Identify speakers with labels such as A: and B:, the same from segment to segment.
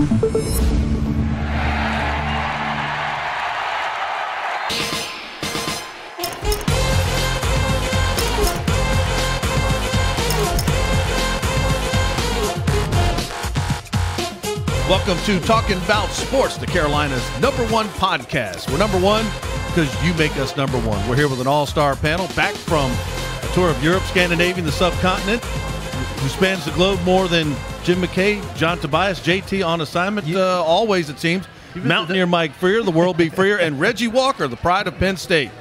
A: Welcome to Talkin' Bout Sports, the Carolina's #1 podcast. We're #1 because you make us #1. We're here with an all-star panel back from a tour of Europe, Scandinavia, and the subcontinent, who spans the globe more than Jim McKay, John Tobias, JT on assignment, always it seems. Mountaineer Mike Freer, the world be freer, and Reggie Walker, the pride of Penn State.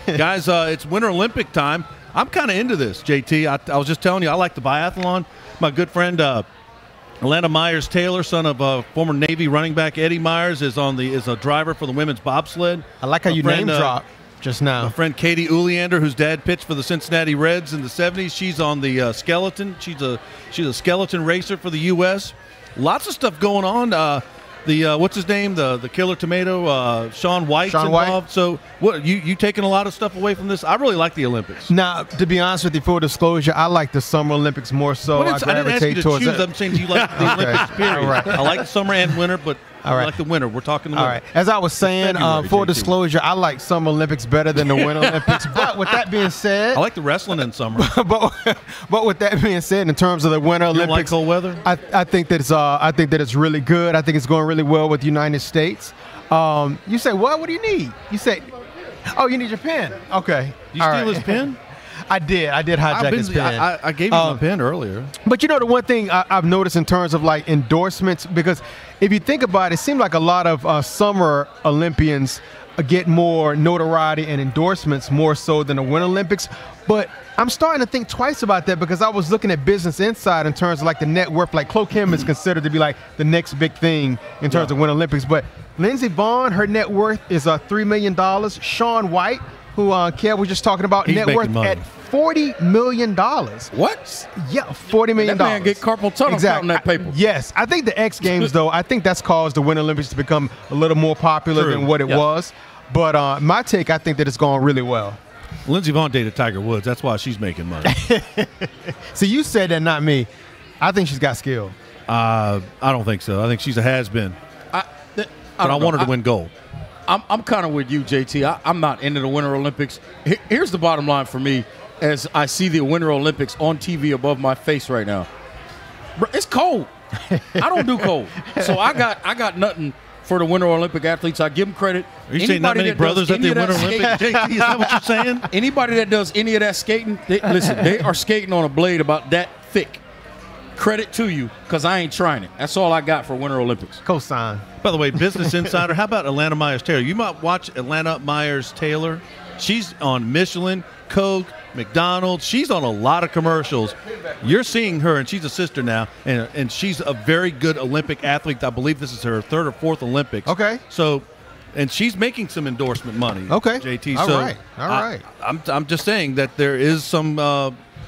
A: Guys, it's Winter Olympic time. I'm kind of into this, JT. I was just telling you, I like the biathlon. My good friend Atlanta Myers-Taylor, son of former Navy running back Eddie Myers, is a driver for the women's bobsled.
B: I like how you name dropped just now.
A: My friend Katie Uleander, whose dad pitched for the Cincinnati Reds in the 70s, she's on the skeleton. She's a skeleton racer for the U.S. Lots of stuff going on. What's his name? The Killer Tomato, Shaun White's involved. So what you taking a lot of stuff away from this? I really like the Olympics.
B: Now, to be honest with you, full disclosure, I like the Summer Olympics more so.
A: I didn't ask you to choose. I'm saying you like the Olympics, period.
B: All right.
A: I like the summer and winter, but I like the winter. We're talking the winter.
B: All right. As I was saying, full disclosure, I like Summer Olympics better than the Winter Olympics. But with that being said,
A: I like the wrestling in summer.
B: but with that being said, in terms of the Winter Olympics,
A: like cold weather?
B: I think that it's really good. I think it's going really well with the United States. You say what? What do you need? You say, oh, you need your pen. Okay.
A: You steal his pen?
B: I did hijack his pen.
A: I gave him a pen earlier.
B: But you know, the one thing I've noticed in terms of like endorsements, because if you think about it, it seems like a lot of summer Olympians get more notoriety and endorsements more so than the Winter Olympics. But I'm starting to think twice about that, because I was looking at Business Insider in terms of like the net worth. Like Chloe Kim is considered to be like the next big thing in terms of Winter Olympics. But Lindsey Vonn, her net worth is $3 million. Shaun White, who Kev was just talking about,
A: he's
B: net worth
A: money.
B: at $40 million.
C: What?
B: Yeah, $40 million.
C: That man get carpal tunnel counting that paper.
B: Yes. I think the X Games, though, I think that's caused the Winter Olympics to become a little more popular than what it was. But my take, I think that it's going really well.
A: Lindsey Vonn dated Tiger Woods. That's why she's making money.
B: See, you said that, not me. I think she's got skill.
A: I don't think so. I think she's a has-been. But I want her to win gold.
C: I'm kind of with you, JT. I'm not into the Winter Olympics. Here's the bottom line for me as I see the Winter Olympics on TV above my face right now. It's cold. I don't do cold. So I got nothing for the Winter Olympic athletes. I give them credit.
A: Are you saying not many brothers at the Winter Olympics? JT, is that what you're saying?
C: Anybody that does any of that skating, listen, they are skating on a blade about that thick. Credit to you, because I ain't trying it. That's all I got for Winter Olympics.
B: Cosign.
A: By the way, Business Insider, how about Atlanta Myers-Taylor? You might watch Atlanta Myers-Taylor. She's on Michelin, Coke, McDonald's. She's on a lot of commercials. You're seeing her, and she's a sister now, and she's a very good Olympic athlete. I believe this is her 3rd or 4th Olympics.
B: Okay.
A: So, and she's making some endorsement money.
B: Okay.
A: JT.
B: All
A: so
B: right. All right.
A: I'm just saying that there is some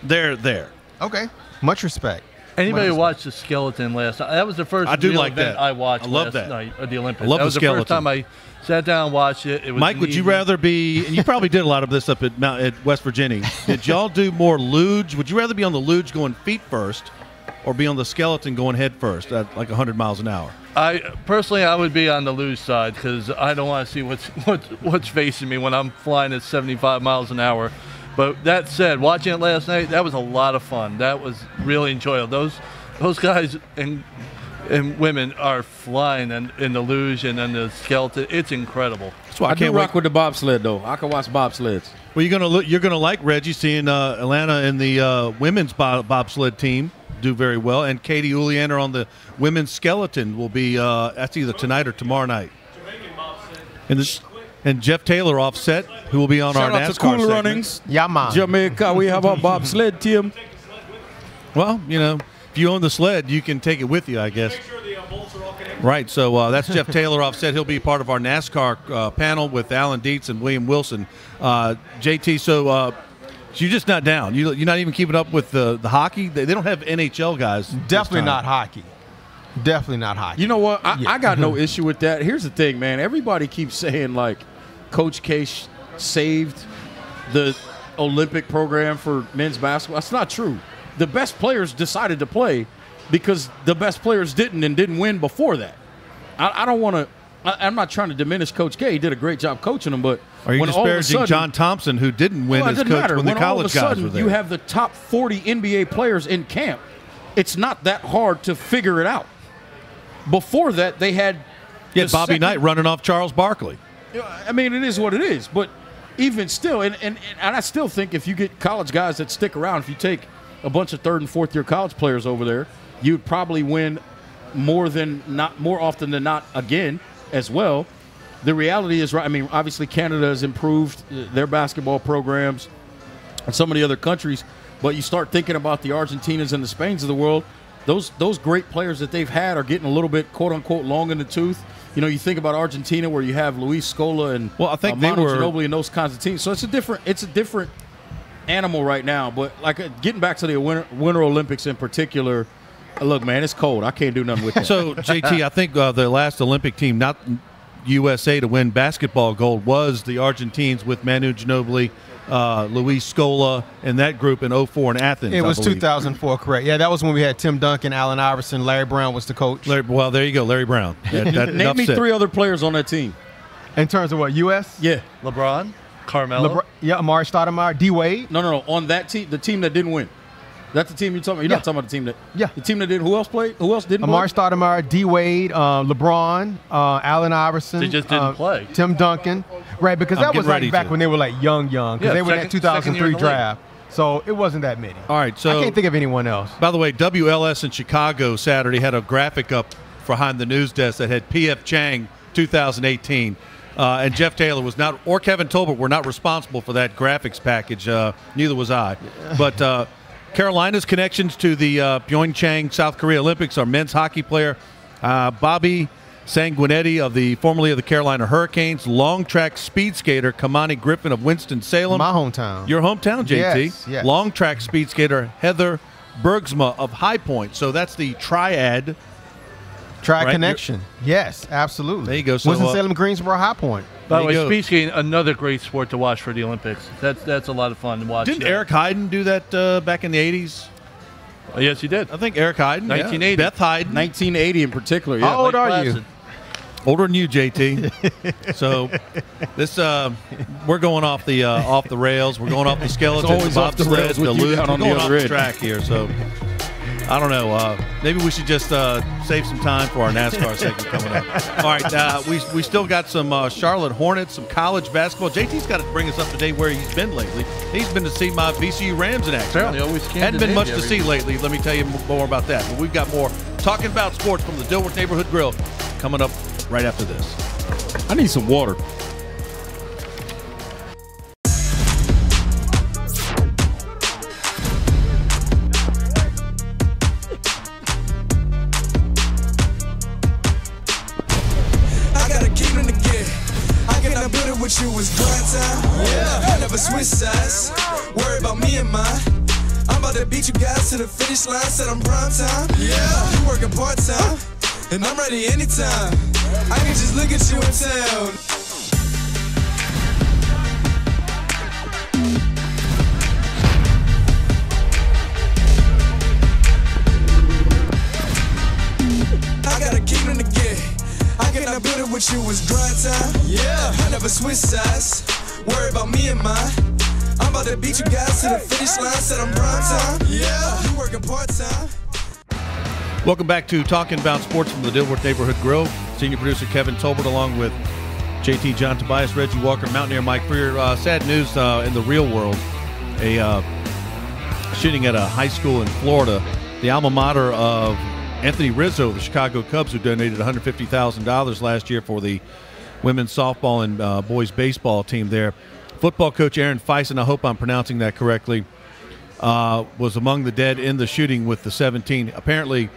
A: there.
B: Okay. Much respect.
D: Anybody watched the skeleton last night? That was the first real event I watched last night at the Olympics.
A: I love
D: that was
A: the skeleton.
D: First time I sat down and watched it. It was
A: Mike, would you rather be, and you probably did a lot of this up at West Virginia, did y'all do more luge? Would you rather be on the luge going feet first or be on the skeleton going head first at like 100 miles an hour?
D: Personally, I would be on the luge side, because I don't want to see what's facing me when I'm flying at 75 miles an hour. But that said, watching it last night, that was a lot of fun. That was really enjoyable. Those guys and women are flying in the luge and then the skeleton. It's incredible.
A: That's why
C: I can't rock with the bobsled, though. I can watch bobsleds.
A: Well, you're gonna like Reggie, seeing Atlanta in the women's bobsled team do very well, and Katie Uleander on the women's skeleton will be that's either tonight or tomorrow night. And Jeff Taylor offset, who will be on our NASCAR
C: Shout out to Cool
A: segment.
C: Runnings.
B: Yeah, man.
C: Jamaica, we have our bobsled team.
A: Well, if you own the sled, you can take it with you, I guess. Right, so that's Jeff Taylor offset. He'll be part of our NASCAR panel with Alan Dietz and William Wilson. JT, so you're just not down. You're not even keeping up with the hockey? They don't have NHL guys.
B: Definitely not hockey. Definitely not hockey.
C: You know what? I got no issue with that. Here's the thing, man. Everybody keeps saying, like, Coach K saved the Olympic program for men's basketball. That's not true. The best players decided to play because the best players didn't win before that. I don't want to. I'm not trying to diminish Coach K. He did a great job coaching them, but
A: Are you
C: when all of a
A: disparaging
C: sudden,
A: John Thompson, who didn't win
C: well,
A: as
C: it doesn't
A: coach
C: matter.
A: when the
C: all of a
A: college guys
C: sudden
A: were there?
C: you have the top 40 NBA players in camp. It's not that hard to figure it out. Before that, they had
A: Bobby Knight running off Charles Barkley.
C: I mean, it is what it is. But even still, and I still think if you get college guys that stick around, if you take a bunch of third and fourth year college players over there, you'd probably win more often than not again as well. The reality is, right? I mean, obviously Canada has improved their basketball programs and some of the other countries, but you start thinking about the Argentinas and the Spains of the world. Those great players that they've had are getting a little bit, quote unquote, long in the tooth. You know, you think about Argentina, where you have Luis Scola and
A: I think
C: Manu Ginobili and those kinds of teams. So it's a different animal right now. But like getting back to the Winter Olympics in particular, look, man, it's cold. I can't do nothing with that.
A: So JT, I think the last Olympic team, not USA, to win basketball gold was the Argentines with Manu Ginobili, Luis Scola, and that group in 2004 in Athens.
B: It was 2004, correct. Yeah, that was when we had Tim Duncan, Allen Iverson, Larry Brown was the coach.
A: Well, there you go, Larry Brown.
C: Name me 3 other players on that team.
B: In terms of what, U.S.?
C: Yeah.
D: LeBron, Carmelo.
B: Amari Stoudemire, D-Wade.
C: No. On that team, the team that didn't win. That's the team you're talking about. You're not talking about the team that.
B: Yeah.
C: The team that did. Who else played? Who else didn't?
B: Amari Stoudemire, D-Wade, LeBron, Allen Iverson.
D: They just didn't play.
B: Tim Duncan. Right, because that was like back when they were like young. Because they were in that 2003 draft. So it wasn't that many.
A: All right, so
B: I can't think of anyone else.
A: By the way, WLS in Chicago Saturday had a graphic up behind the news desk that had P.F. Chang 2018. And Jeff Taylor was not, or Kevin Tolbert were not responsible for that graphics package. Neither was I. But Carolina's connections to the Pyeongchang, South Korea Olympics are men's hockey player Bobby Sanguinetti formerly of the Carolina Hurricanes, long track speed skater Kamani Griffin of Winston-Salem.
B: My hometown.
A: Your hometown, JT.
B: Yes.
A: Long track speed skater Heather Bergsma of High Point. So that's the triad.
B: Connection. Yes, absolutely.
A: There you go. So,
B: Winston-Salem, Greensboro, High Point.
D: By the way, speed skating, another great sport to watch for the Olympics. That's a lot of fun to watch.
A: Didn't Eric Heiden do that back in the 80s?
D: Oh, yes, he did.
A: I think Eric Heiden.
D: 1980.
A: Beth Heiden.
C: 1980 in particular. Yeah.
B: How old are you?
A: Older than you, JT. So this we're going off the rails. We're going off the skeleton.
C: It's always off the rails with you down on the other end.
A: Track here. So I don't know. Maybe we should just save some time for our NASCAR segment coming up. All right, we still got some Charlotte Hornets, some college basketball. JT's got to bring us up to date where he's been lately. He's been to see my VCU Rams in action.
D: Apparently, always
A: hadn't been much to see lately. Let me tell you more about that. But we've got more talking about sports from the Dilworth Neighborhood Grille coming up right after this.
C: I need some water.
E: You was grind time, yeah. I never switch sides. Worry about me and mine. I'm about to beat you guys to the finish line. Said I'm prime time, yeah. You working part time, and I'm ready anytime. I can just look at you in town. I got a kingdom to get. I cannot put it with you was grind time. Yeah, I never switch sides. Worry about me and mine. I'm about to beat you guys to the finish line. Said I'm prime time. Yeah, you working part time.
A: Welcome back to Talking About Sports from the Dilworth Neighborhood Grille. Senior producer Kevin Tolbert along with JT, John Tobias, Reggie Walker, Mountaineer Mike Freer. Sad news in the real world. A shooting at a high school in Florida. The alma mater of Anthony Rizzo, the Chicago Cubs, who donated $150,000 last year for the women's softball and boys baseball team there. Football coach Aaron Feisen, I hope I'm pronouncing that correctly, was among the dead in the shooting with the 17. Apparently,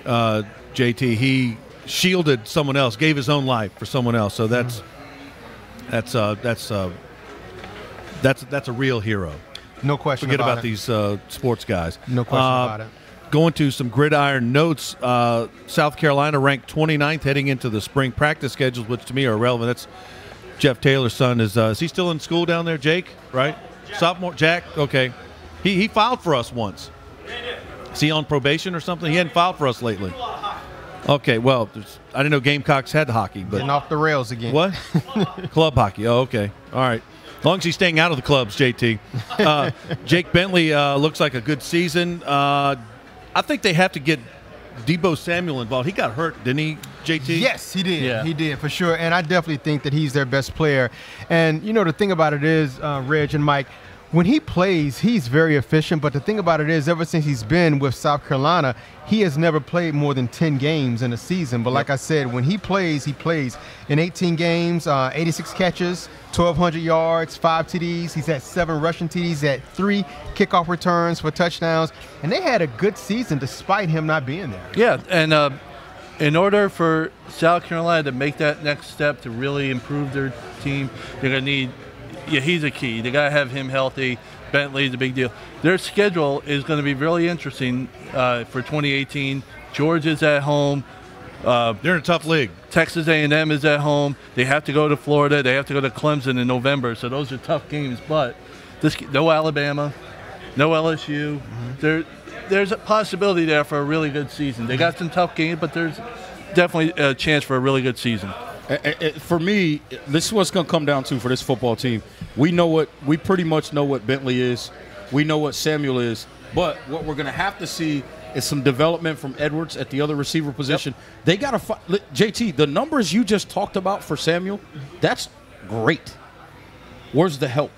A: JT, he shielded someone else, gave his own life for someone else. So that's a real hero.
B: No question
A: Forget
B: about
A: it. These sports guys.
B: No question about it.
A: Going to some gridiron notes, South Carolina ranked 29th heading into the spring practice schedules, which to me are irrelevant. That's Jeff Taylor's son. Is he still in school down there, Jake? Right? Jack. Sophomore? Jack? Okay. He filed for us once. Is he on probation or something? He hadn't filed for us lately. Okay, well, I didn't know Gamecocks had hockey, but
B: Getting off the rails again.
A: what? Club hockey. Oh, okay. All right. As long as he's staying out of the clubs, JT. Jake Bentley looks like a good season. I think they have to get Debo Samuel involved. He got hurt, didn't he, JT?
B: Yes, he did.
D: Yeah.
B: He did, for sure. And I definitely think that he's their best player. And, the thing about it is, Reg and Mike, when he plays, he's very efficient. But the thing about it is, ever since he's been with South Carolina, he has never played more than 10 games in a season. But like I said, when he plays in 18 games, 86 catches, 1,200 yards, 5 TDs. He's had 7 rushing TDs, had 3 kickoff returns for touchdowns. And they had a good season despite him not being there.
D: Yeah, and in order for South Carolina to make that next step to really improve their team, they're going to need – yeah, he's a key. They got to have him healthy. Bentley's a big deal. Their schedule is going to be really interesting for 2018. Georgia's at home.
A: They're in a tough league.
D: Texas A&M is at home. They have to go to Florida. They have to go to Clemson in November. So those are tough games. But no Alabama, no LSU. There's a possibility there for a really good season. They got some tough games, but there's definitely a chance for a really good season.
C: For me, this is what's going to come down to for this football team. We pretty much know what Bentley is. We know what Samuel is. But what we're going to have to see is some development from Edwards at the other receiver position. Yep. They got to JT, the numbers you just talked about for Samuel, that's great. Where's the help?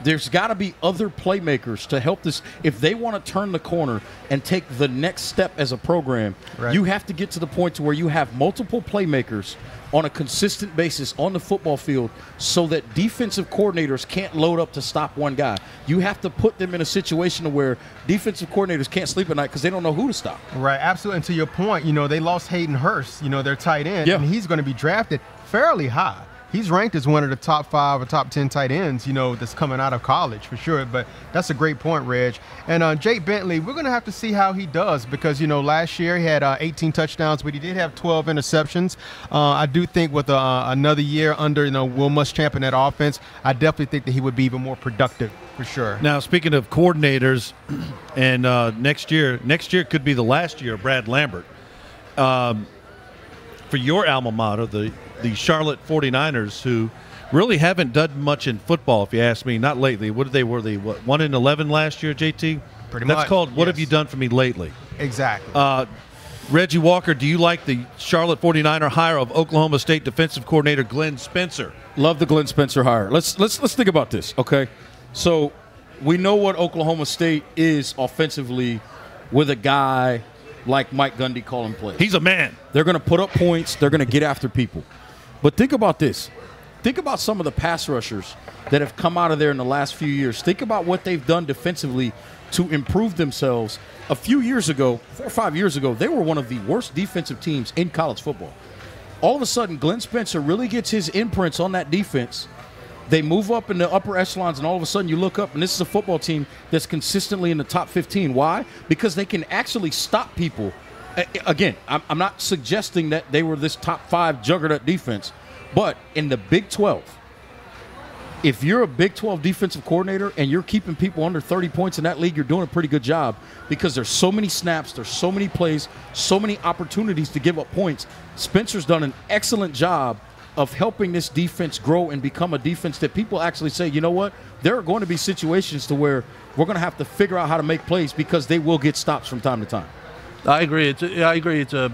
C: There's got to be other playmakers to help this. If they want to turn the corner and take the next step as a program, you have to get to the point to where you have multiple playmakers on a consistent basis on the football field so that defensive coordinators can't load up to stop one guy. You have to put them in a situation where defensive coordinators can't sleep at night because they don't know who to stop.
B: Right, absolutely. And to your point, they lost Hayden Hurst, their tight end, and he's going to be drafted fairly high. He's ranked as one of the top 5 or top 10 tight ends, that's coming out of college for sure. But that's a great point, Reg. And Jake Bentley, we're going to have to see how he does because, last year he had 18 touchdowns, but he did have 12 interceptions. I do think with another year under, Will Muschamp in that offense, I definitely think that he would be even more productive for sure.
A: Now, speaking of coordinators, and next year could be the last year of Brad Lambert. For your alma mater, the Charlotte 49ers, who really haven't done much in football, if you ask me, not lately. Were they 1-11 last year, JT?
B: Pretty much.
A: That's called What Have You Done For Me Lately?
B: Exactly.
A: Reggie Walker, do you like the Charlotte 49er hire of Oklahoma State defensive coordinator Glenn Spencer?
C: Love the Glenn Spencer hire. Let's think about this, okay? So we know what Oklahoma State is offensively with a guy like Mike Gundy calling plays.
A: He's a man.
C: They're going to put up points. They're going to get after people. But think about this. Think about some of the pass rushers that have come out of there in the last few years. Think about what they've done defensively to improve themselves. A few years ago, 4 or 5 years ago, they were one of the worst defensive teams in college football. All of a sudden, Glenn Spencer really gets his imprints on that defense. They move up in the upper echelons, and all of a sudden you look up, and this is a football team that's consistently in the top 15. Why? Because they can actually stop people. Again, I'm not suggesting that they were this top 5 juggernaut defense, but in the Big 12, if you're a Big 12 defensive coordinator and you're keeping people under 30 points in that league, you're doing a pretty good job because there's so many snaps, there's so many plays, so many opportunities to give up points. Spencer's done an excellent job of helping this defense grow and become a defense that people actually say, you know what, there are going to be situations to where we're going to have to figure out how to make plays because they will get stops from time to time.
D: I agree. It's a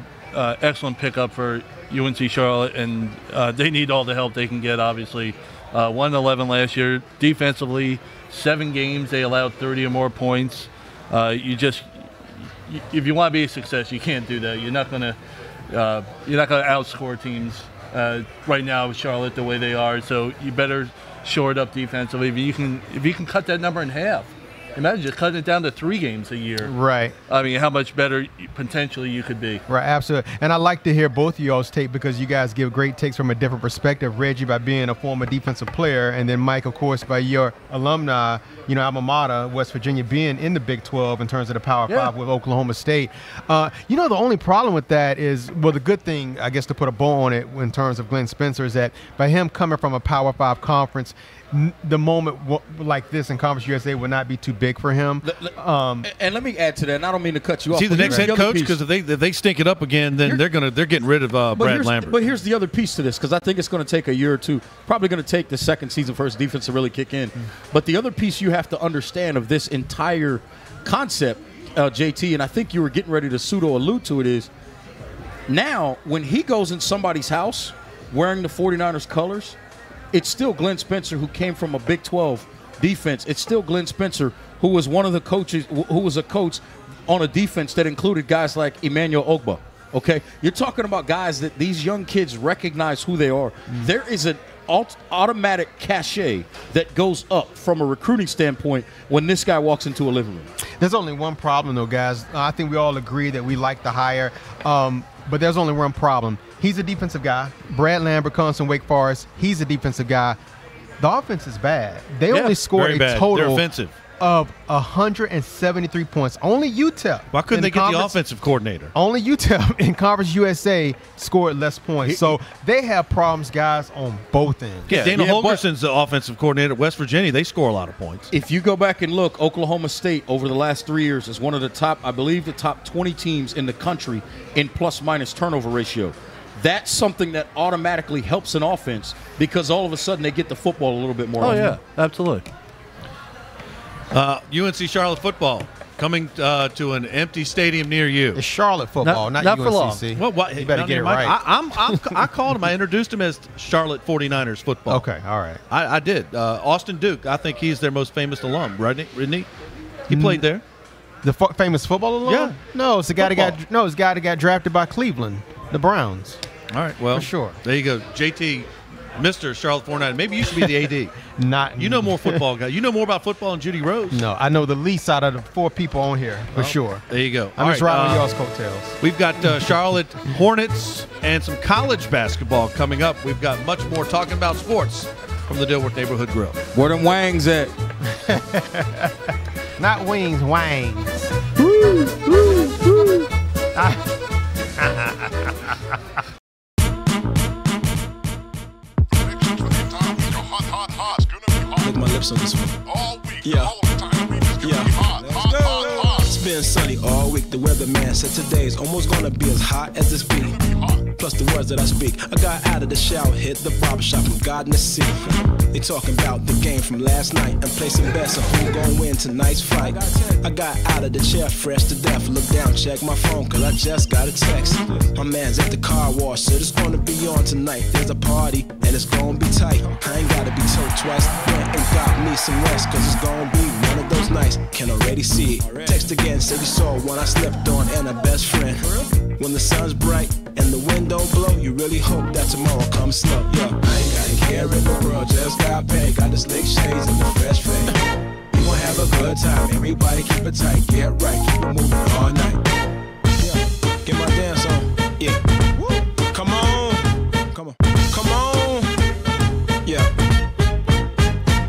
D: excellent pickup for UNC Charlotte, and they need all the help they can get, obviously. 1-11 last year. Defensively, 7 games, they allowed 30 or more points. If you want to be a success, you can't do that. You're not going to outscore teams right now with Charlotte the way they are. So you better shore it up defensively. If you can cut that number in half, imagine just cutting it down to 3 games a year.
B: Right.
D: I mean, how much better potentially you could be.
B: Right, absolutely. And I like to hear both of y'all's take because you guys give great takes from a different perspective. Reggie by being a former defensive player, and then Mike, of course, by your alumni, alma mater, West Virginia, being in the Big 12 in terms of the Power 5 with Oklahoma State. The only problem with that is, well, the good thing, I guess, to put a bow on it in terms of Glenn Spencer is that by him coming from a Power 5 conference, the moment like this in Conference USA would not be too big for him.
C: And let me add to that, and I don't mean to cut you off.
A: See, the next head coach, because if they stink it up again, then they're getting rid of Brad Lambert.
C: But here's the other piece to this, because I think it's going to take a year or two, probably going to take the second season for his defense to really kick in. But the other piece you have to understand of this entire concept, JT, and I think you were getting ready to pseudo allude to it, is now when he goes in somebody's house wearing the 49ers colors, it's still Glenn Spencer, who came from a Big 12 defense. It's still Glenn Spencer, who was one of the coaches, who was a coach on a defense that included guys like Emmanuel Ogbah. Okay, you're talking about guys that these young kids recognize who they are. There is an automatic cachet that goes up from a recruiting standpoint when this guy walks into a living room.
B: There's only one problem, though, guys. I think we all agree that we like the hire, but there's only one problem. He's a defensive guy. Brad Lambert comes from Wake Forest. He's a defensive guy. The offense is bad. They only scored a total of 173 points. Only UTEP.
A: Why couldn't they get the offensive coordinator?
B: Only UTEP in Conference USA scored less points. So they have problems, guys, on both ends.
A: Yeah, Dana Holgerson's the offensive coordinator at West Virginia. They score a lot of points.
C: If you go back and look, Oklahoma State over the last 3 years is one of the top, I believe, the top 20 teams in the country in plus-minus turnover ratio. That's something that automatically helps an offense because all of a sudden they get the football a little bit more.
D: Oh, yeah, absolutely.
A: UNC Charlotte football coming to an empty stadium near you.
B: It's Charlotte football, not
D: for long.
B: UNCC.
A: Well, what,
B: you better get it right.
A: I called him. I introduced him as Charlotte 49ers football.
B: Okay, all right.
A: I did. Austin Duke, I think he's their most famous alum, right? He played there.
B: The famous football alum?
A: Yeah.
B: No, it's the guy that got drafted by Cleveland, the Browns.
A: All right, well,
B: for sure.
A: There you go, JT, Mr. Charlotte 49ers. Maybe you should be the AD.
B: Not
A: you know more football guy. You know more about football than Judy Rose.
B: No, I know the least out of the 4 people on here for sure.
A: There you go.
B: I'm just riding on y'all's coattails.
A: We've got Charlotte Hornets and some college basketball coming up. We've got much more talking about sports from the Dilworth Neighborhood Grille.
C: Where them wangs at?
B: Not wings, wangs.
F: Lick my lips on this one. All week, yeah. All the time. Let's go. It's been sunny all week. The weatherman said today's almost gonna be as hot as this beat. Plus the words that I speak. I got out of the shower, hit the barbershop from Garden to Sea. They talking about the game from last night and placing bets on who gon' win tonight's fight. I got out of the chair fresh to death. Look down, check my phone, cause I just got a text. My man's at the car wash, so it's gonna be on tonight. There's a party, and it's gonna be tight. I ain't gotta be told twice. Went and got me some rest, cause it's gonna be one of those nights. Can already see it. Text again, said you saw one I slept on and a best friend. When the sun's bright and the wind don't blow, you really hope that tomorrow comes slow. Yeah, I ain't got a care in the world, just got paid. Got the slick shades and the fresh fade. We gon' have a good time, everybody keep it tight. Get right, keep it moving all night. Yeah, get my dance on. Yeah, come on, come on, come on. Yeah,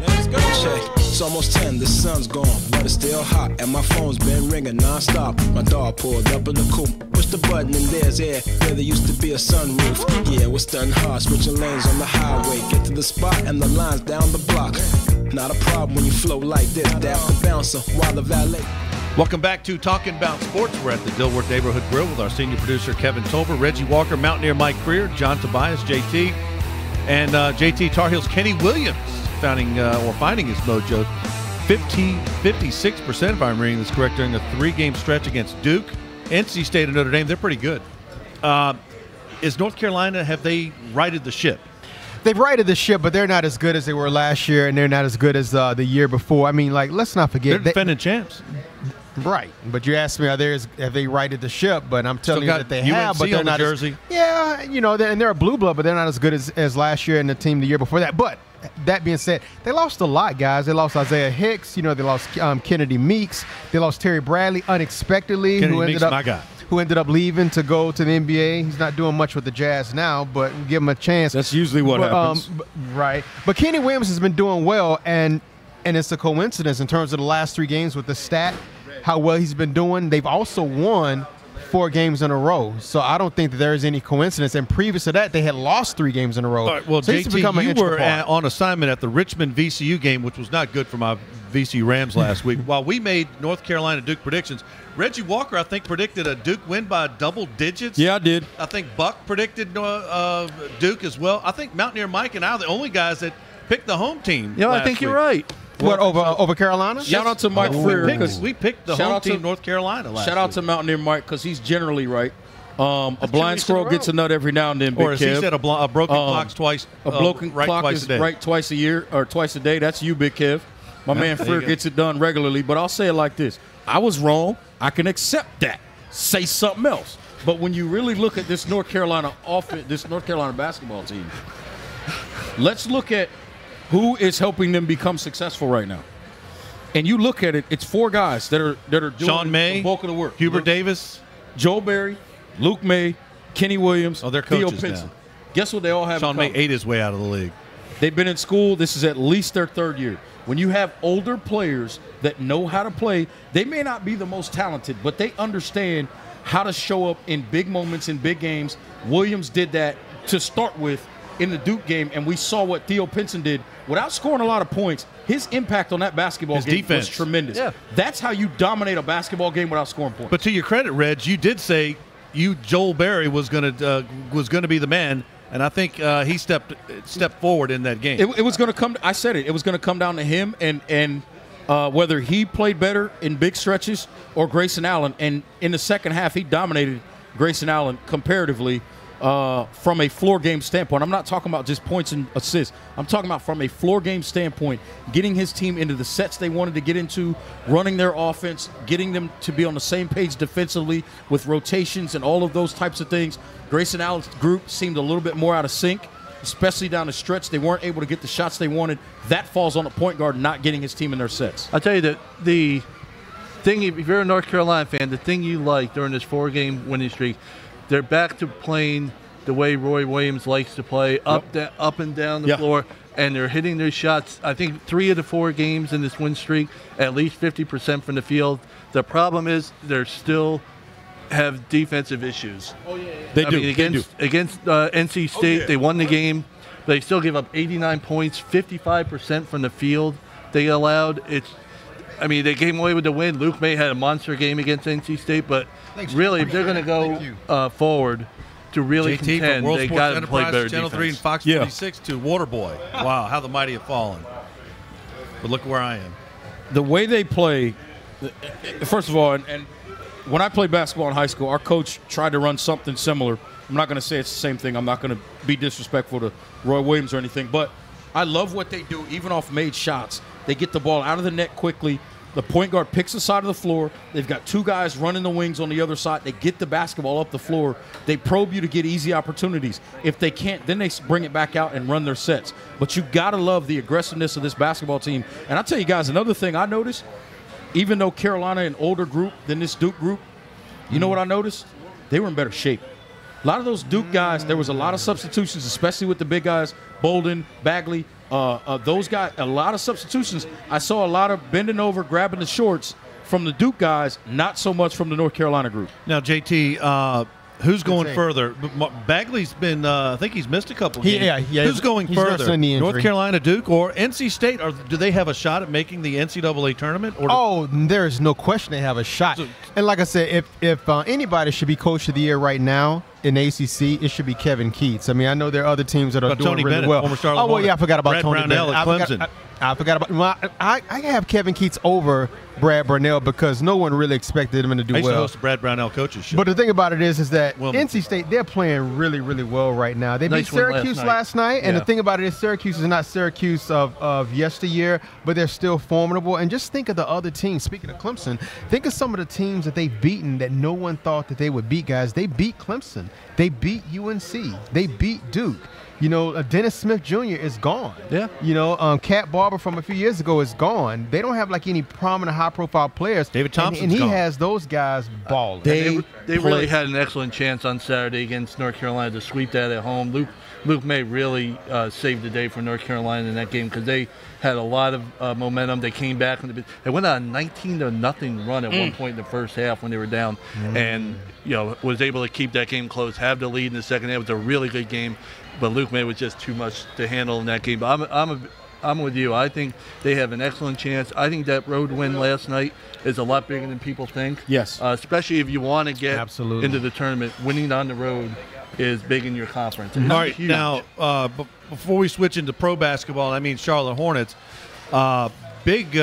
F: let's go. Check. It's almost 10, the sun's gone, but it's still hot, and my phone's been ringing non-stop. My dog pulled up in the coupe, push the button and there's air where there used to be a sunroof. Yeah, we're stunning hard, switching lanes on the highway. Get to the spot and the line's down the block. Not a problem when you flow like this, dap the bouncer while the valet.
A: Welcome back to Talking About Sports. We're at the Dilworth Neighborhood Grille with our senior producer, Kevin Tolver, Reggie Walker, Mountaineer Mike Freer, John Tobias, JT, and JT Tar Heels Kenny Williams finding his mojo. 56%, if I'm reading this correct, during a 3-game stretch against Duke, NC State, and Notre Dame. They're pretty good. Is North Carolina, have they righted the ship?
B: They've righted the ship, but they're not as good as they were last year, and they're not as good as the year before. I mean, like, let's not forget.
A: They're defending champs.
B: Right. But you asked me, have they righted the ship? But I'm telling you that they have, but they're not.
A: Jersey.
B: Yeah, you know, and they're a blue blood, but they're not as good as last year and the team the year before that. But that being said, they lost a lot, guys. They lost Isaiah Hicks. You know, they lost Kennedy Meeks. They lost Terry Bradley unexpectedly, who ended up leaving to go to the NBA. He's not doing much with the Jazz now, but give him a chance.
C: That's usually what happens.
B: Right. But Kenny Williams has been doing well, and it's a coincidence in terms of the last 3 games with the stat, how well he's been doing. They've also won 4 games in a row. So I don't think that there is any coincidence. And previous to that, they had lost 3 games in a row.
A: All right, well,
B: so it's become an
A: JT, you
B: integral
A: were
B: part.
A: on assignment at the Richmond VCU game, which was not good for my VCU Rams last week. While we made North Carolina Duke predictions, Reggie Walker, I think, predicted a Duke win by double digits.
C: Yeah, I did.
A: I think Buck predicted Duke as well. I think Mountaineer Mike and I are the only guys that picked the home team.
D: You know, I
A: last
D: think you're
A: week.
D: right.
B: What, over Carolina?
C: Shout out to Mike Freer.
A: We picked the
C: Shout
A: home
C: out to-
A: team, North Carolina, last
C: Shout out
A: week.
C: to Mountaineer Mike because he's generally right. A
A: That's
C: blind
A: 2
C: squirrel
A: weeks in a
C: gets a
A: row.
C: nut every now and then, Big
A: Or as he
C: Kev.
A: said, a broken clock's twice.
C: A broken
A: right
C: clock
A: twice
C: is
A: a day.
C: right twice a year or twice a day. That's you, Big Kev. My man
A: there
C: Freer
A: you go.
C: gets it done regularly, but I'll say it like this. I was wrong. I can accept that. Say something else. But when you really look at this North Carolina offense, this North Carolina basketball team, let's look at who is helping them become successful right now. And you look at it, it's 4 guys that are doing
A: Sean May,
C: the bulk of the work.
A: Hubert Davis.
C: Joel Berry, Luke May, Kenny Williams,
A: Oh, they're
C: Theo
A: coaches
C: Pinson.
A: now.
C: Guess what they all have
A: Sean
C: in
A: May
C: common?
A: ate his way out of the league.
C: They've been in school. This is at least their 3rd year. When you have older players that know how to play, they may not be the most talented, but they understand how to show up in big moments, in big games. Williams did that to start with in the Duke game, and we saw what Theo Pinson did. Without scoring a lot of points, his impact on that basketball
A: His
C: game
A: defense.
C: was tremendous.
D: Yeah.
C: That's how you dominate a basketball game without scoring points.
A: But to your credit, Reg, you did say Joel Berry was going to be the man, and I think he stepped forward in that game.
C: It was going to come. I said it. It was going to come down to him and whether he played better in big stretches or Grayson Allen. And in the second half, he dominated Grayson Allen comparatively from a floor game standpoint. I'm not talking about just points and assists. I'm talking about from a floor game standpoint, getting his team into the sets they wanted to get into, running their offense, getting them to be on the same page defensively with rotations and all of those types of things. Grayson Allen's group seemed a little bit more out of sync, especially down the stretch. They weren't able to get the shots they wanted. That falls on the point guard not getting his team in their sets.
D: I'll tell you that the thing, if you're a North Carolina fan, the thing you like during this 4-game winning streak, they're back to playing the way Roy Williams likes to play, up and down the floor, and they're hitting their shots. I think 3 of the 4 games in this win streak, at least 50% from the field. The problem is they still have defensive issues.
C: They do.
D: Against NC State, they won the game. They still give up 89 points, 55% from the field they allowed. They came away with the win. Luke May had a monster game against NC State, but really, if they're going to go forward to really
A: JT
D: contend,
A: from World
D: they
A: Sports
D: got to play
A: Enterprise,
D: better
A: Channel 3 and
D: defense.
A: Fox 26 to Waterboy. Wow, how the mighty have fallen. But look where I am.
C: The way they play, first of all, and when I played basketball in high school, our coach tried to run something similar. I'm not going to say it's the same thing. I'm not going to be disrespectful to Roy Williams or anything, but I love what they do, even off made shots. They get the ball out of the net quickly. The point guard picks the side of the floor. They've got 2 guys running the wings on the other side. They get the basketball up the floor. They probe you to get easy opportunities. If they can't, then they bring it back out and run their sets. But you got to love the aggressiveness of this basketball team. And I'll tell you guys, another thing I noticed, even though Carolina an older group than this Duke group, you know what I noticed? They were in better shape. A lot of those Duke guys, there was a lot of substitutions, especially with the big guys, Bolden, Bagley, those guys, a lot of substitutions. I saw a lot of bending over, grabbing the shorts from the Duke guys, not so much from the North Carolina group.
A: Now, JT, who's going further? Bagley's been, I think he's missed a couple games.
B: Yeah.
A: Who's going
B: He's
A: further?
B: nursing the injury.
A: North Carolina, Duke, or NC State? Or do they have a shot at making the NCAA tournament? Or
B: there is no question they have a shot. And like I said, if anybody should be coach of the year right now in ACC, it should be Kevin Keats. I mean, I know there are other teams that are doing
A: Tony
B: really
A: Bennett,
B: well.
A: former Charlotte
B: Oh, well, yeah, I forgot about
A: Brad
B: Tony
A: Brownell
B: Bennett.
A: at Clemson.
B: I forgot about. Well, I have Kevin Keats over Brad Brownell because no one really expected him to do
A: I used to
B: well.
A: host the Brad Brownell coaches show.
B: But the thing about it is that
A: Wilmington.
B: NC State, they're playing really, really well right now. They
D: Nice
B: beat
D: win
B: Syracuse
D: last
B: last night, and
A: Yeah.
B: the thing about it is Syracuse is not Syracuse of yesteryear, but they're still formidable. And just think of the other teams. Speaking of Clemson, think of some of the teams that they've beaten that no one thought that they would beat, guys. They beat Clemson. They beat UNC. They beat Duke. You know, Dennis Smith Jr. is gone.
D: Yeah.
B: You know, Cat Barber from a few years ago is gone. They don't have like any prominent high-profile players.
A: David Thompson's
B: and he
A: gone.
B: has those guys balling.
C: They
D: They really had an excellent chance on Saturday against North Carolina to sweep that at home. Luke May really saved the day for North Carolina in that game because they had a lot of momentum. They came back. They went on a 19-0 run at one point in the first half when they were down, and was able to keep that game close, have the lead in the second half. It was a really good game, but Luke May was just too much to handle in that game. But I'm with you. I think they have an excellent chance. I think that road win last night is a lot bigger than people think.
C: Yes.
D: Especially if you want to get into the tournament. Winning on the road is big in your conference.
A: All right, huge. Now, before we switch into pro basketball, I mean Charlotte Hornets, big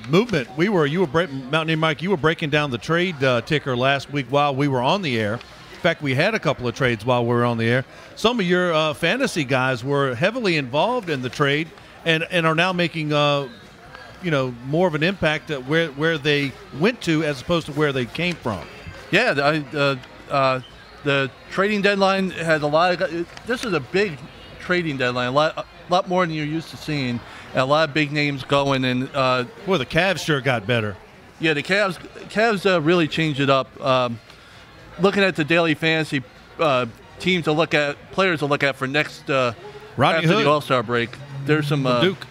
A: movement. Mountaineer Mike, you were breaking down the trade ticker last week while we were on the air. In fact, we had a couple of trades while we were on the air. Some of your fantasy guys were heavily involved in the trade and are now making more of an impact at where they went to as opposed to where they came from.
D: Yeah, the trading deadline has a lot of. This is a big trading deadline, a lot more than you're used to seeing, and a lot of big names going. And
A: the Cavs sure got better.
D: Yeah, the Cavs really changed it up. Looking at the daily fantasy teams to look at, players to look at for next after the All-Star break. There's some
A: Duke.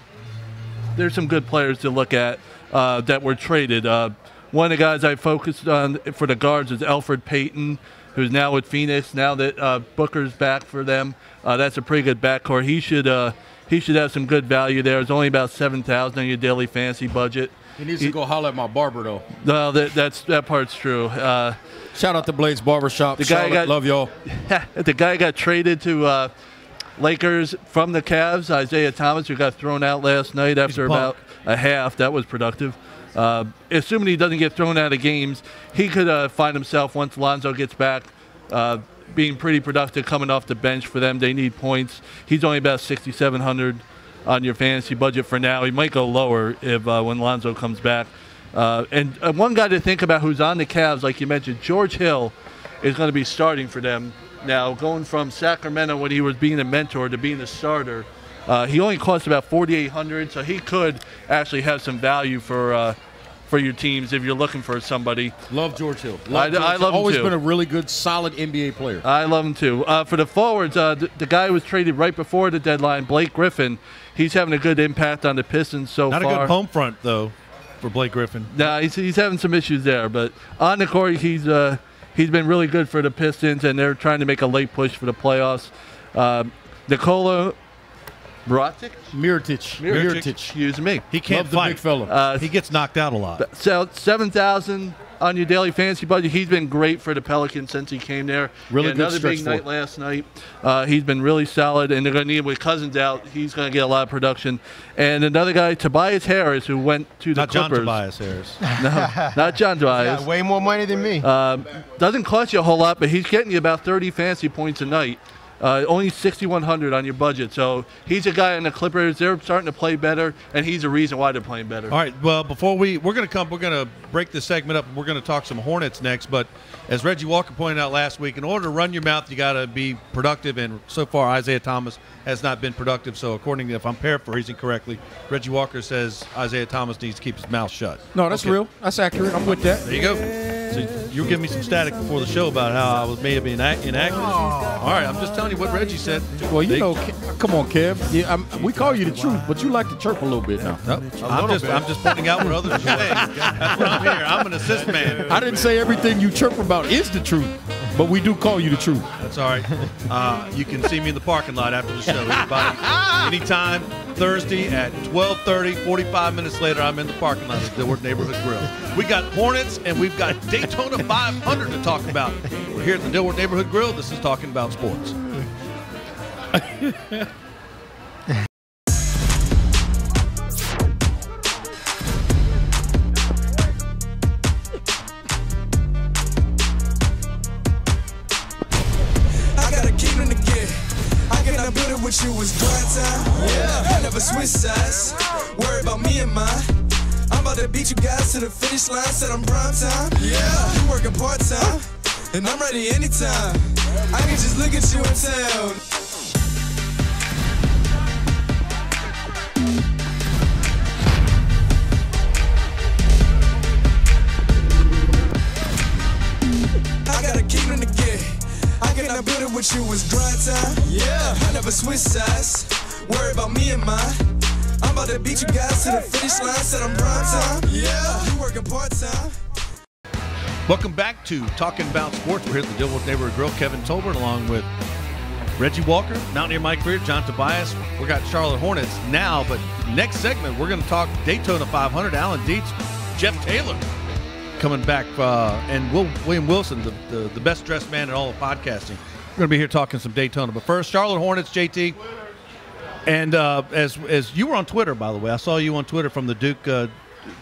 D: There's some good players to look at that were traded. One of the guys I focused on for the guards is Elfrid Payton, who's now with Phoenix. Now that Booker's back for them, that's a pretty good backcourt. He should have some good value there. It's only about $7,000 on your daily fantasy budget.
C: He needs to go holler at my barber, though.
D: No, that part's true.
C: Shout out to Blaze Barbershop. Love y'all.
D: The guy got traded to Lakers from the Cavs, Isaiah Thomas, who got thrown out last night after about a half. That was productive. Assuming he doesn't get thrown out of games, he could find himself, once Lonzo gets back, being pretty productive coming off the bench for them. They need points. He's only about $6,700 on your fantasy budget for now. He might go lower if when Lonzo comes back. And one guy to think about who's on the Cavs, like you mentioned, George Hill is going to be starting for them. Now, going from Sacramento when he was being a mentor to being a starter, he only costs about $4,800, so he could actually have some value for your teams if you're looking for somebody.
C: Love George Hill.
D: I love him too.
C: Always been a really good, solid NBA player.
D: I love him too. For the forwards, the guy who was traded right before the deadline, Blake Griffin, he's having a good impact on the Pistons so far.
A: Not a good home front, though, for Blake Griffin.
D: No, he's having some issues there. But on the court, he's been really good for the Pistons, and they're trying to make a late push for the playoffs. Nikola Mirotic. Excuse me.
A: He can't fight.
C: Big fella.
A: He gets knocked out a lot.
D: So $7,000 on your daily fantasy budget. He's been great for the Pelicans since he came there.
C: Really good
D: another big night last night. He's been really solid, and they're going to need him with Cousins out. He's going to get a lot of production. And another guy, Tobias Harris, who went to the Clippers.
A: Not John Tobias Harris.
D: No, not John Tobias.
B: Got way more money than me.
D: Doesn't cost you a whole lot, but he's getting you about 30 fantasy points a night. Only $6,100 on your budget. So he's a guy on the Clippers. They're starting to play better, and he's a reason why they're playing better.
A: All right. Well, before we're going to break this segment up, and we're going to talk some Hornets next. But as Reggie Walker pointed out last week, in order to run your mouth, you got to be productive. And so far, Isaiah Thomas has not been productive. So according to, if I'm paraphrasing correctly, Reggie Walker says Isaiah Thomas needs to keep his mouth shut.
C: No, that's real. That's accurate. I'm with that.
A: There you go. So you were giving me some static before the show about how I may have been inaccurate. All right, I'm just telling you what Reggie said.
C: Well, come on, Kev. Yeah, we call you the truth, but you like to chirp a little bit now.
A: I'm just pointing out what others are saying. That's what I'm here. I'm an assist man.
C: I didn't say everything you chirp about is the truth, but we do call you the truth.
A: That's all right. You can see me in the parking lot after the show. Everybody, anytime, Thursday at 12:30, 45 minutes later, I'm in the parking lot of the Dilworth Neighborhood Grille. We got Hornets and we've got Daytona 500 to talk about. We're here at the Dilworth Neighborhood Grille. This is Talking About Sports.
E: With you was grind time. Yeah, I never switch sides. Worry about me and mine. I'm about to beat you guys to the finish line. Said I'm prime time. Yeah, you working part time, and I'm ready anytime. I can just look at you in town. I when I build it with you was grind time. Yeah, I never switch sides. Worry about me and mine. I'm about to beat you guys to the finish line. Said I'm prime time. Yeah, you working part time.
A: Welcome back to Talking About Sports. We're here at the Dilworth Neighborhood Grille. Kevin Tolbert along with Reggie Walker, Mountaineer Mike Freer, John Tobias. We got Charlotte Hornets now, but next segment we're going to talk Daytona 500. Alan Dietz, Jeff Taylor coming back, and William Wilson, the best dressed man in all of podcasting. We're going to be here talking some Daytona. But first, Charlotte Hornets, JT. And as you were on Twitter, by the way, I saw you on Twitter from the Duke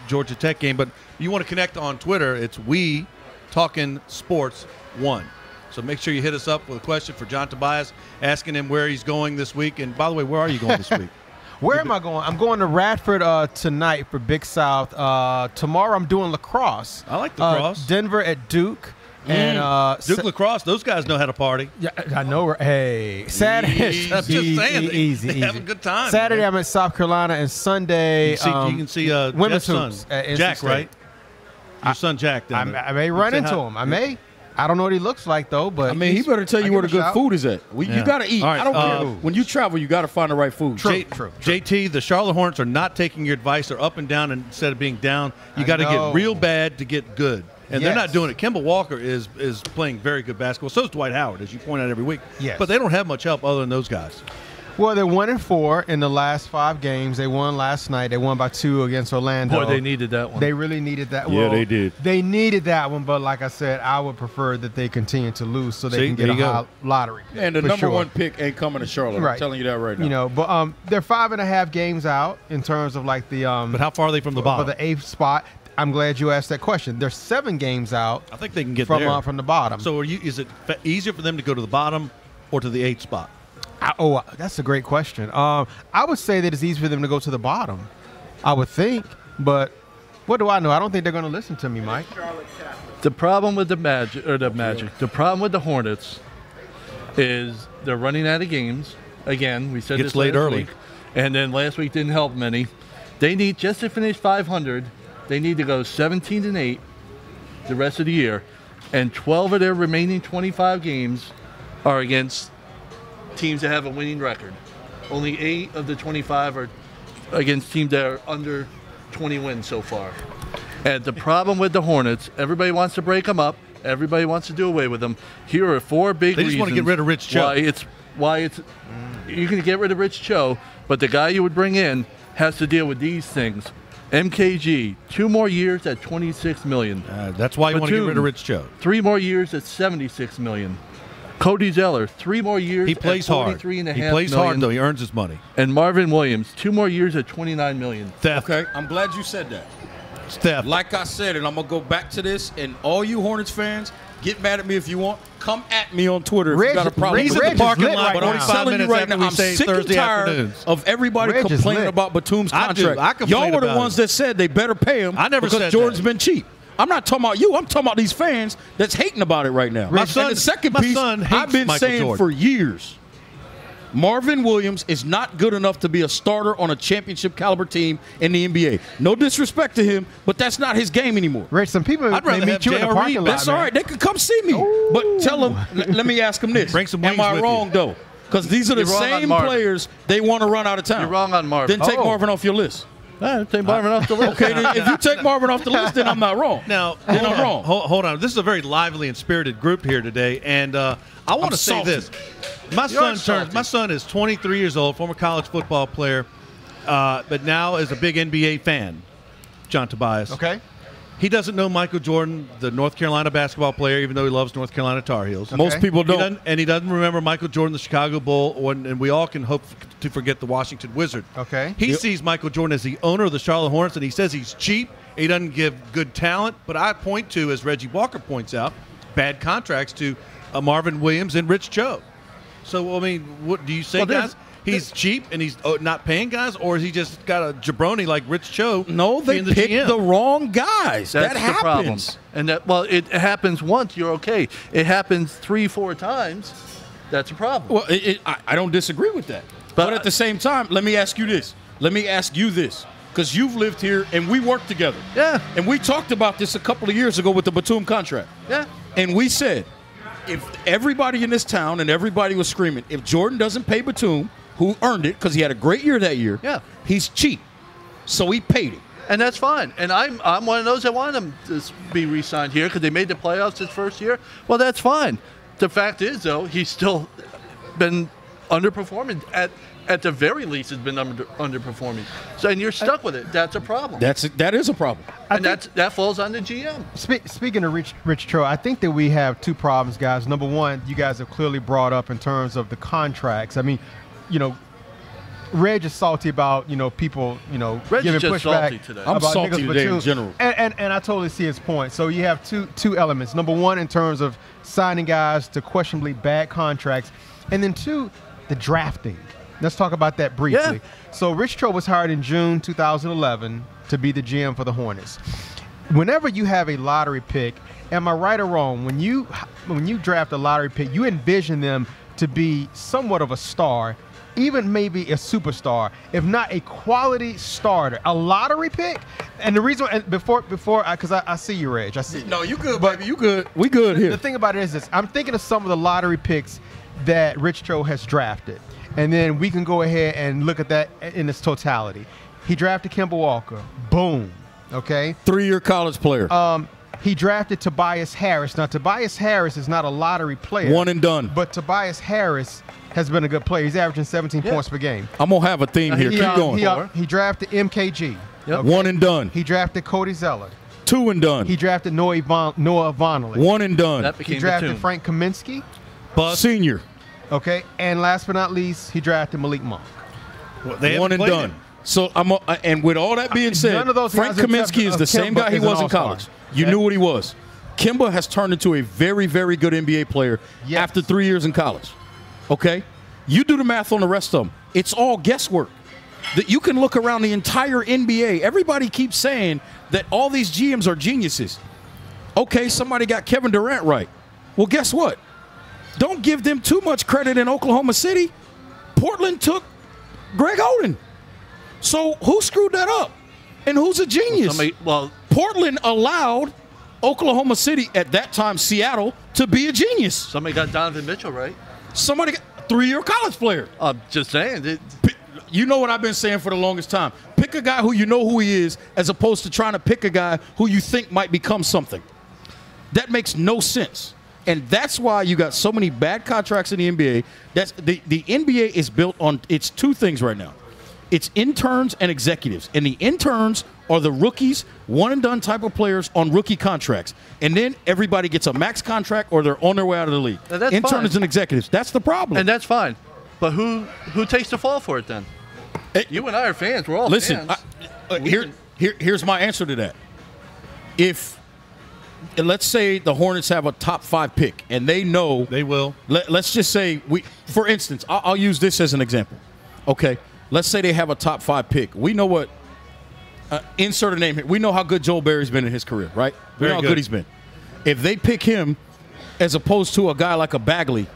A: Georgia Tech game. But you want to connect on Twitter? It's We Talking Sports 1. So make sure you hit us up with a question for John Tobias, asking him where he's going this week. And by the way, where are you going this week?
B: Where am I going? I'm going to Radford tonight for Big South. Tomorrow I'm doing lacrosse.
A: I like lacrosse.
B: Denver at Duke. And
A: Duke lacrosse, those guys know how to party.
B: Yeah, I know. Hey, Saturday.
A: I'm just saying,
B: easy.
A: They have a good time.
B: Saturday
A: man.
B: I'm at South Carolina, and Sunday
A: you can see
B: women's
A: Jeff's
B: hoops
A: son,
B: at NC
A: Jack,
B: State.
A: right? Your son Jack. Down there.
B: I may run into him. I may. I don't know what he looks like though, but
C: I mean, he better tell you where the good food is at. You got to eat.
A: All right,
C: I don't care. When you travel, you got to find the right food.
B: True.
A: JT, the Charlotte Hornets are not taking your advice. They're up and down instead of being down. You got to get real bad to get good. And they're not doing it. Kemba Walker is playing very good basketball. So is Dwight Howard, as you point out every week.
B: Yes.
A: But they don't have much help other than those guys.
B: Well, they're 1-4 in the last 5 games. They won last night. They won by 2 against Orlando.
D: Boy, they needed that one.
B: They really needed that.
C: Yeah,
B: well,
C: they did.
B: They needed that one, but like I said, I would prefer that they continue to lose so they can get a high lottery pick.
C: And the number 1 pick ain't coming to Charlotte.
B: Right.
C: I'm telling you that right now.
B: You know, but they're 5.5 games out in terms of like the
A: But how far are they from the bottom?
B: For the 8th spot. I'm glad you asked that question. They're 7 games out.
A: I think they can get
B: from
A: there.
B: From the bottom.
A: So is it easier for them to go to the bottom or to the 8th spot?
B: That's a great question. I would say that it's easy for them to go to the bottom. I would think, but what do I know? I don't think they're going to listen to me, Mike.
D: The problem with the the problem with the Hornets is they're running out of games. Again, we said
A: Gets
D: this
A: late
D: last
A: early.
D: week, and then last week didn't help many. They need, just to finish 500, they need to go 17-8 the rest of the year, and 12 of their remaining 25 games are against teams that have a winning record. Only 8 of the 25 are against teams that are under 20 wins so far. And the problem with the Hornets, everybody wants to break them up. Everybody wants to do away with them. Here are 4 big reasons.
A: They just want to get rid of Rich Cho.
D: You can get rid of Rich Cho, but the guy you would bring in has to deal with these things. MKG, 2 more years at $26 million.
A: That's why you want to get rid of Rich Cho.
D: 3 more years at $76 million. Cody Zeller, 3 more years.
A: He plays hard.
D: He
A: plays hard, though. He earns his money.
D: And Marvin Williams, 2 more years at $29 million.
A: Theft.
C: Okay, I'm glad you said that.
A: Theft.
C: Like I said, and I'm going to go back to this, and all you Hornets fans, get mad at me if you want. Come at me on Twitter if you got a problem.
A: He's
C: with
A: in
C: it.
A: the parking lot
B: right
C: But
B: now.
C: I'm telling you right now, I'm sick and tired of everybody complaining about Batum's
A: I do.
C: contract.
A: I complain
C: Y'all were the
A: about
C: ones
A: it.
C: that said they better pay him
A: I never
C: because
A: said
C: Jordan's
A: that.
C: been cheap. I'm not talking about you. I'm talking about these fans that's hating about it right now.
A: My
C: And
A: son-
C: the second
A: my
C: piece,
A: son hates
C: I've been
A: Michael
C: saying
A: Jordan.
C: for years, Marvin Williams is not good enough to be a starter on a championship caliber team in the NBA. No disrespect to him, but that's not his game anymore.
B: Rich, some people
A: I'd
B: may
A: rather
B: meet
A: have
B: you in the
A: J.R.
B: parking
A: Reed.
B: lot.
C: That's all right. They could come see me. But tell them, let me ask them this.
A: Bring some
C: Am
A: wings
C: I
A: with
C: wrong,
A: you.
C: though? Because these are the
D: You're wrong on
C: same
D: Marvin.
C: players they want to run out of town.
D: You're wrong on Marvin.
C: Then take Marvin off your list.
D: Take Marvin off the list.
C: Okay, then if you take Marvin off the list, then I'm not wrong.
A: Now,
C: then I'm wrong.
A: Hold on. This is a very lively and spirited group here today, and I want to say
C: salty.
A: this: my son is 23 years old, former college football player, but now is a big NBA fan. John Tobias.
B: Okay.
A: He doesn't know Michael Jordan, the North Carolina basketball player, even though he loves North Carolina Tar Heels.
C: Most people don't.
A: He doesn't remember Michael Jordan, the Chicago Bull, and we all can hope to forget the Washington Wizard.
B: Okay.
A: He sees Michael Jordan as the owner of the Charlotte Hornets, and he says he's cheap. He doesn't give good talent. But I point to, as Reggie Walker points out, bad contracts to Marvin Williams and Rich Cho. So, I mean, what do you say, guys? He's cheap and he's not paying guys, or has he just got a jabroni like Rich Cho?
C: No, they
A: being
C: picked
A: GM?
C: the wrong guys.
D: That's
C: that
D: the problem.
C: happens.
D: And it happens once, you're okay. It happens 3-4 times, that's a problem.
C: Well, I don't disagree with that. But at the same time, let me ask you this. Let me ask you this. Because you've lived here and we worked together.
D: Yeah.
C: And we talked about this a couple of years ago with the Batum contract.
D: Yeah.
C: And we said, if everybody in this town and everybody was screaming, if Jordan doesn't pay Batum, who earned it because he had a great year that year, he's cheap. So he paid him.
D: And that's fine. And I'm one of those that want him to be re-signed here because they made the playoffs his first year. Well, that's fine. The fact is, though, he's still been underperforming. At the very least, has been underperforming. So, and you're stuck with it. That's a problem.
C: That is a problem.
D: And that falls on the GM.
B: Speaking of Rich Troy, I think that we have two problems, guys. Number one, you guys have clearly brought up in terms of the contracts. I mean, Reg is salty about, people,
D: Reg
B: giving
D: is just
B: pushback.
D: Salty today.
C: I'm
B: about
C: salty
B: Nicholas
C: today
B: Batum.
C: in general.
B: And I totally see his point. So you have two elements. Number one, in terms of signing guys to questionably bad contracts. And then two, the drafting. Let's talk about that briefly.
D: Yeah.
B: So Rich Troy was hired in June 2011 to be the GM for the Hornets. Whenever you have a lottery pick, am I right or wrong? When you draft a lottery pick, you envision them to be somewhat of a star, even maybe a superstar, if not a quality starter. A lottery pick, and the reason, and before, because I see you, Reg. I see.
C: No, you good, baby. You good. We good here.
B: The thing about it is this: I'm thinking of some of the lottery picks that Rich Troy has drafted, and then we can go ahead and look at that in its totality. He drafted Kemba Walker. Boom. Okay.
C: 3-year college player.
B: He drafted Tobias Harris. Now, Tobias Harris is not a lottery player.
C: One and done.
B: But Tobias Harris has been a good player. He's averaging 17 points per game.
C: I'm going to have a theme here. Keep going.
B: He drafted MKG.
D: Yep.
C: Okay. One and done.
B: He drafted Cody Zeller.
C: 2 and done.
B: He drafted Noah Vonleh.
C: 1 and done.
D: That became
B: He drafted
D: Batum.
B: Frank Kaminsky.
C: Senior.
B: Okay. And last but not least, he drafted Malik Monk.
A: Well, they
C: 1 and
A: played
C: done.
A: him.
C: So and with all that being said,
B: None of those
C: Frank
B: guys except
C: Kaminsky is the same
B: Kemba
C: guy he
B: is an
C: was in
B: all-star.
C: college. You knew what he was. Kemba has turned into a very, very good NBA player after 3 years in college. Okay? You do the math on the rest of them. It's all guesswork. That you can look around the entire NBA. Everybody keeps saying that all these GMs are geniuses. Okay, somebody got Kevin Durant right. Well, guess what? Don't give them too much credit in Oklahoma City. Portland took Greg Oden. So who screwed that up? And who's a genius? Portland allowed Oklahoma City, at that time Seattle, to be a genius.
D: Somebody got Donovan Mitchell, right?
C: Somebody got 3-year college player.
D: I'm just saying.
C: You know what I've been saying for the longest time. Pick a guy who you know who he is as opposed to trying to pick a guy who you think might become something. That makes no sense. And that's why you got so many bad contracts in the NBA. That's the NBA is built on, it's two things right now. It's interns and executives. And the interns are the rookies, one-and-done type of players on rookie contracts. And then everybody gets a max contract or they're on their way out of the league.
D: That's
C: interns
D: fine.
C: and executives. That's the problem.
D: And that's fine. But who takes the fall for it then? You and I are fans. We're all
C: listen,
D: fans.
C: Here's my answer to that. If, let's say the Hornets have a top 5 pick and they know.
A: They will.
C: Let's just say, for instance, I'll use this as an example. Okay. Let's say they have a top 5 pick. We know what, insert a name here. We know how good Joel Berry's been in his career, right? We know how good he's been. If they pick him as opposed to a guy like a Bagley,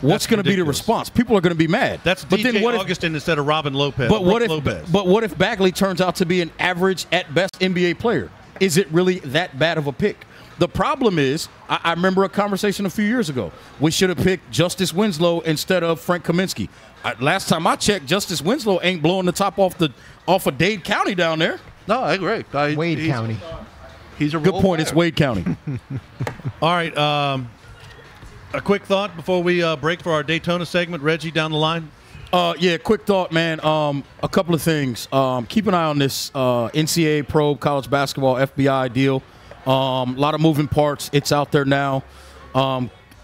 C: what's going to be the response? People are going to be mad.
A: That's DJ Augustin instead of Robin Lopez.
C: But what if Bagley turns out to be an average, at best, NBA player? Is it really that bad of a pick? The problem is, I remember a conversation a few years ago. We should have picked Justice Winslow instead of Frank Kaminsky. Last time I checked, Justice Winslow ain't blowing the top off of Dade County down there.
D: No, I agree.
B: Wade County.
D: He's a
C: good point.
D: player.
C: It's Wade County.
A: All right. A quick thought before we break for our Daytona segment. Reggie, down the line.
C: Yeah, quick thought, man. A couple of things. Keep an eye on this NCAA probe, college basketball FBI deal. A lot of moving parts. It's out there now.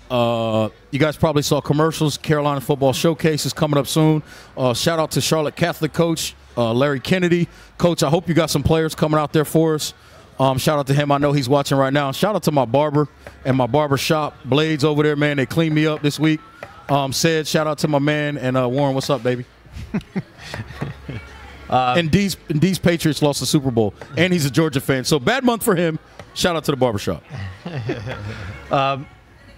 C: You guys probably saw commercials. Carolina Football Showcase is coming up soon. Shout out to Charlotte Catholic coach Larry Kennedy. Coach, I hope you got some players coming out there for us. Shout out to him. I know he's watching right now. Shout out to my barber and my barber shop, Blades over there, man. They cleaned me up this week. Shout out to my man. And Warren, what's up, baby? And D's Patriots lost the Super Bowl, and he's a Georgia fan. So bad month for him. Shout out to the barbershop.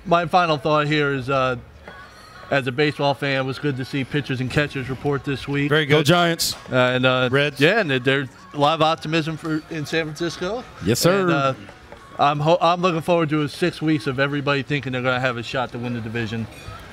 D: My final thought here is, as a baseball fan, it was good to see pitchers and catchers report this week.
A: Very good.
C: Go Giants.
D: And
A: Reds.
D: Yeah, and there's a lot of optimism in San Francisco.
C: Yes, sir.
D: And, I'm looking forward to 6 weeks of everybody thinking they're going to have a shot to win the division,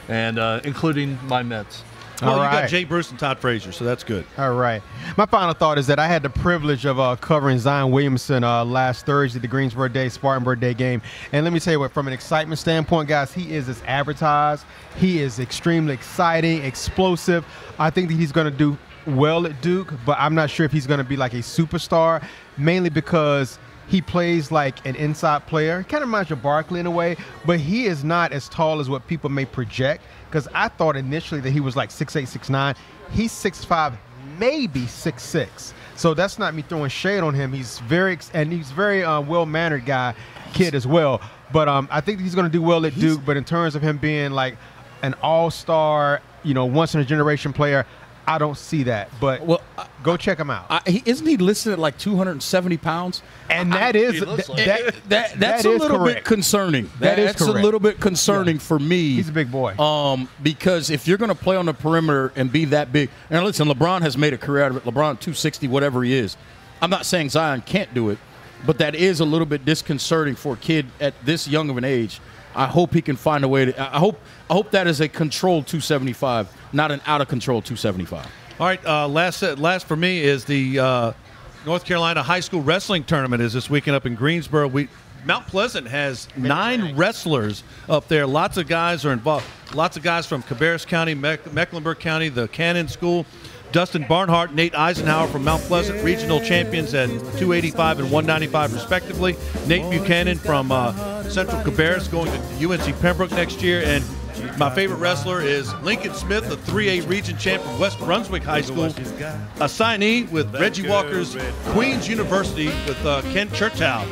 D: and including my Mets.
A: Well, you got Jay Bruce and Todd Frazier, so that's good.
B: All right. My final thought is that I had the privilege of covering Zion Williamson last Thursday, the Greensboro Day, Spartanburg Day game. And let me tell you what, from an excitement standpoint, guys, he is as advertised. He is extremely exciting, explosive. I think that he's going to do well at Duke, but I'm not sure if he's going to be like a superstar, mainly because he plays like an inside player. Kind of reminds you of Barkley in a way, but he is not as tall as what people may project. Because I thought initially that he was like 6'8", 6'9". He's 6'5", maybe 6'6". So that's not me throwing shade on him. He's very well-mannered kid as well. But I think he's going to do well at Duke. But in terms of him being like an all-star, once-in-a-generation player, I don't see that. But go check him out.
C: Isn't he listed at like 270 pounds?
B: And that's
C: a little bit concerning. That's a little bit concerning for me.
B: He's a big boy.
C: Because if you're going to play on the perimeter and be that big, and listen, LeBron has made a career out of it. LeBron 260, whatever he is. I'm not saying Zion can't do it, but that is a little bit disconcerting for a kid at this young of an age. I hope he can find a way to. I hope that is a controlled 275, not an out of control 275.
A: All right, last for me is the North Carolina High School Wrestling Tournament is this weekend up in Greensboro. Mount Pleasant has 9 wrestlers up there. Lots of guys are involved. Lots of guys from Cabarrus County, Mecklenburg County, the Cannon School. Dustin Barnhart, Nate Eisenhower from Mount Pleasant, regional champions at 285 and 195 respectively. Nate Buchanan from Central Cabarrus going to UNC Pembroke next year. And my favorite wrestler is Lincoln Smith, the 3A region champ from West Brunswick High School. A signee with Reggie Walker's Queens University with Ken Churchow,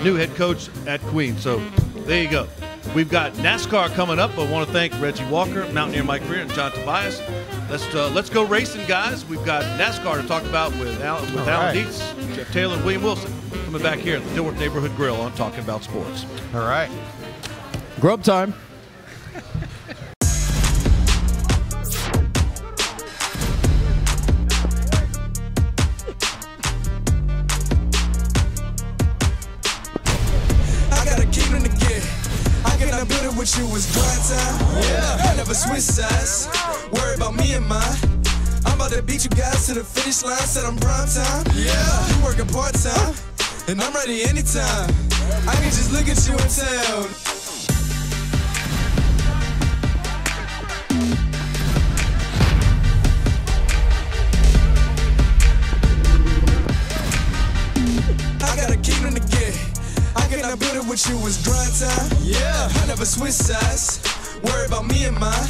A: new head coach at Queens. So there you go. We've got NASCAR coming up. I want to thank Reggie Walker, Mountaineer Mike Greer, and John Tobias. Let's go racing, guys. We've got NASCAR to talk about with Alan Dietz, Jeff Taylor, and William Wilson coming back here at the Dilworth Neighborhood Grille on Talking About Sports.
B: All right.
C: Grub time.
E: With you was grind time. Yeah, I never switch sides. Worry about me and mine. I'm about to beat you guys to the finish line. Said I'm prime time. Yeah, you working part time, and I'm ready anytime. I can just look at you and tell. I got a kingdom to get. I cannot put it with you was grind time. Yeah, I never switch sides. Worry about me and mine.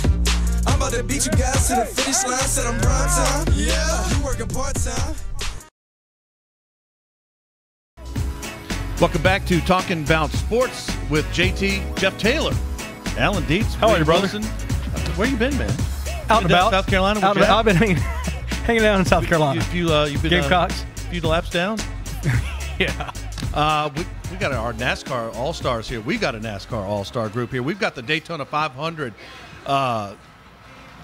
E: I'm about to beat you guys to the finish line. Said I'm prime time. Yeah, you working part time.
A: Welcome back to Talking About Sports with JT, Jeff Taylor, Alan Dietz.
G: How are you, brother?
A: Where you been, man?
G: Out and about.
A: South Carolina.
G: I've been hanging out in South Carolina.
A: You've been
G: Gamecocks.
A: A few laps down.
G: Yeah.
A: We got our NASCAR All-Stars here. We got a NASCAR All-Star group here. We've got the Daytona 500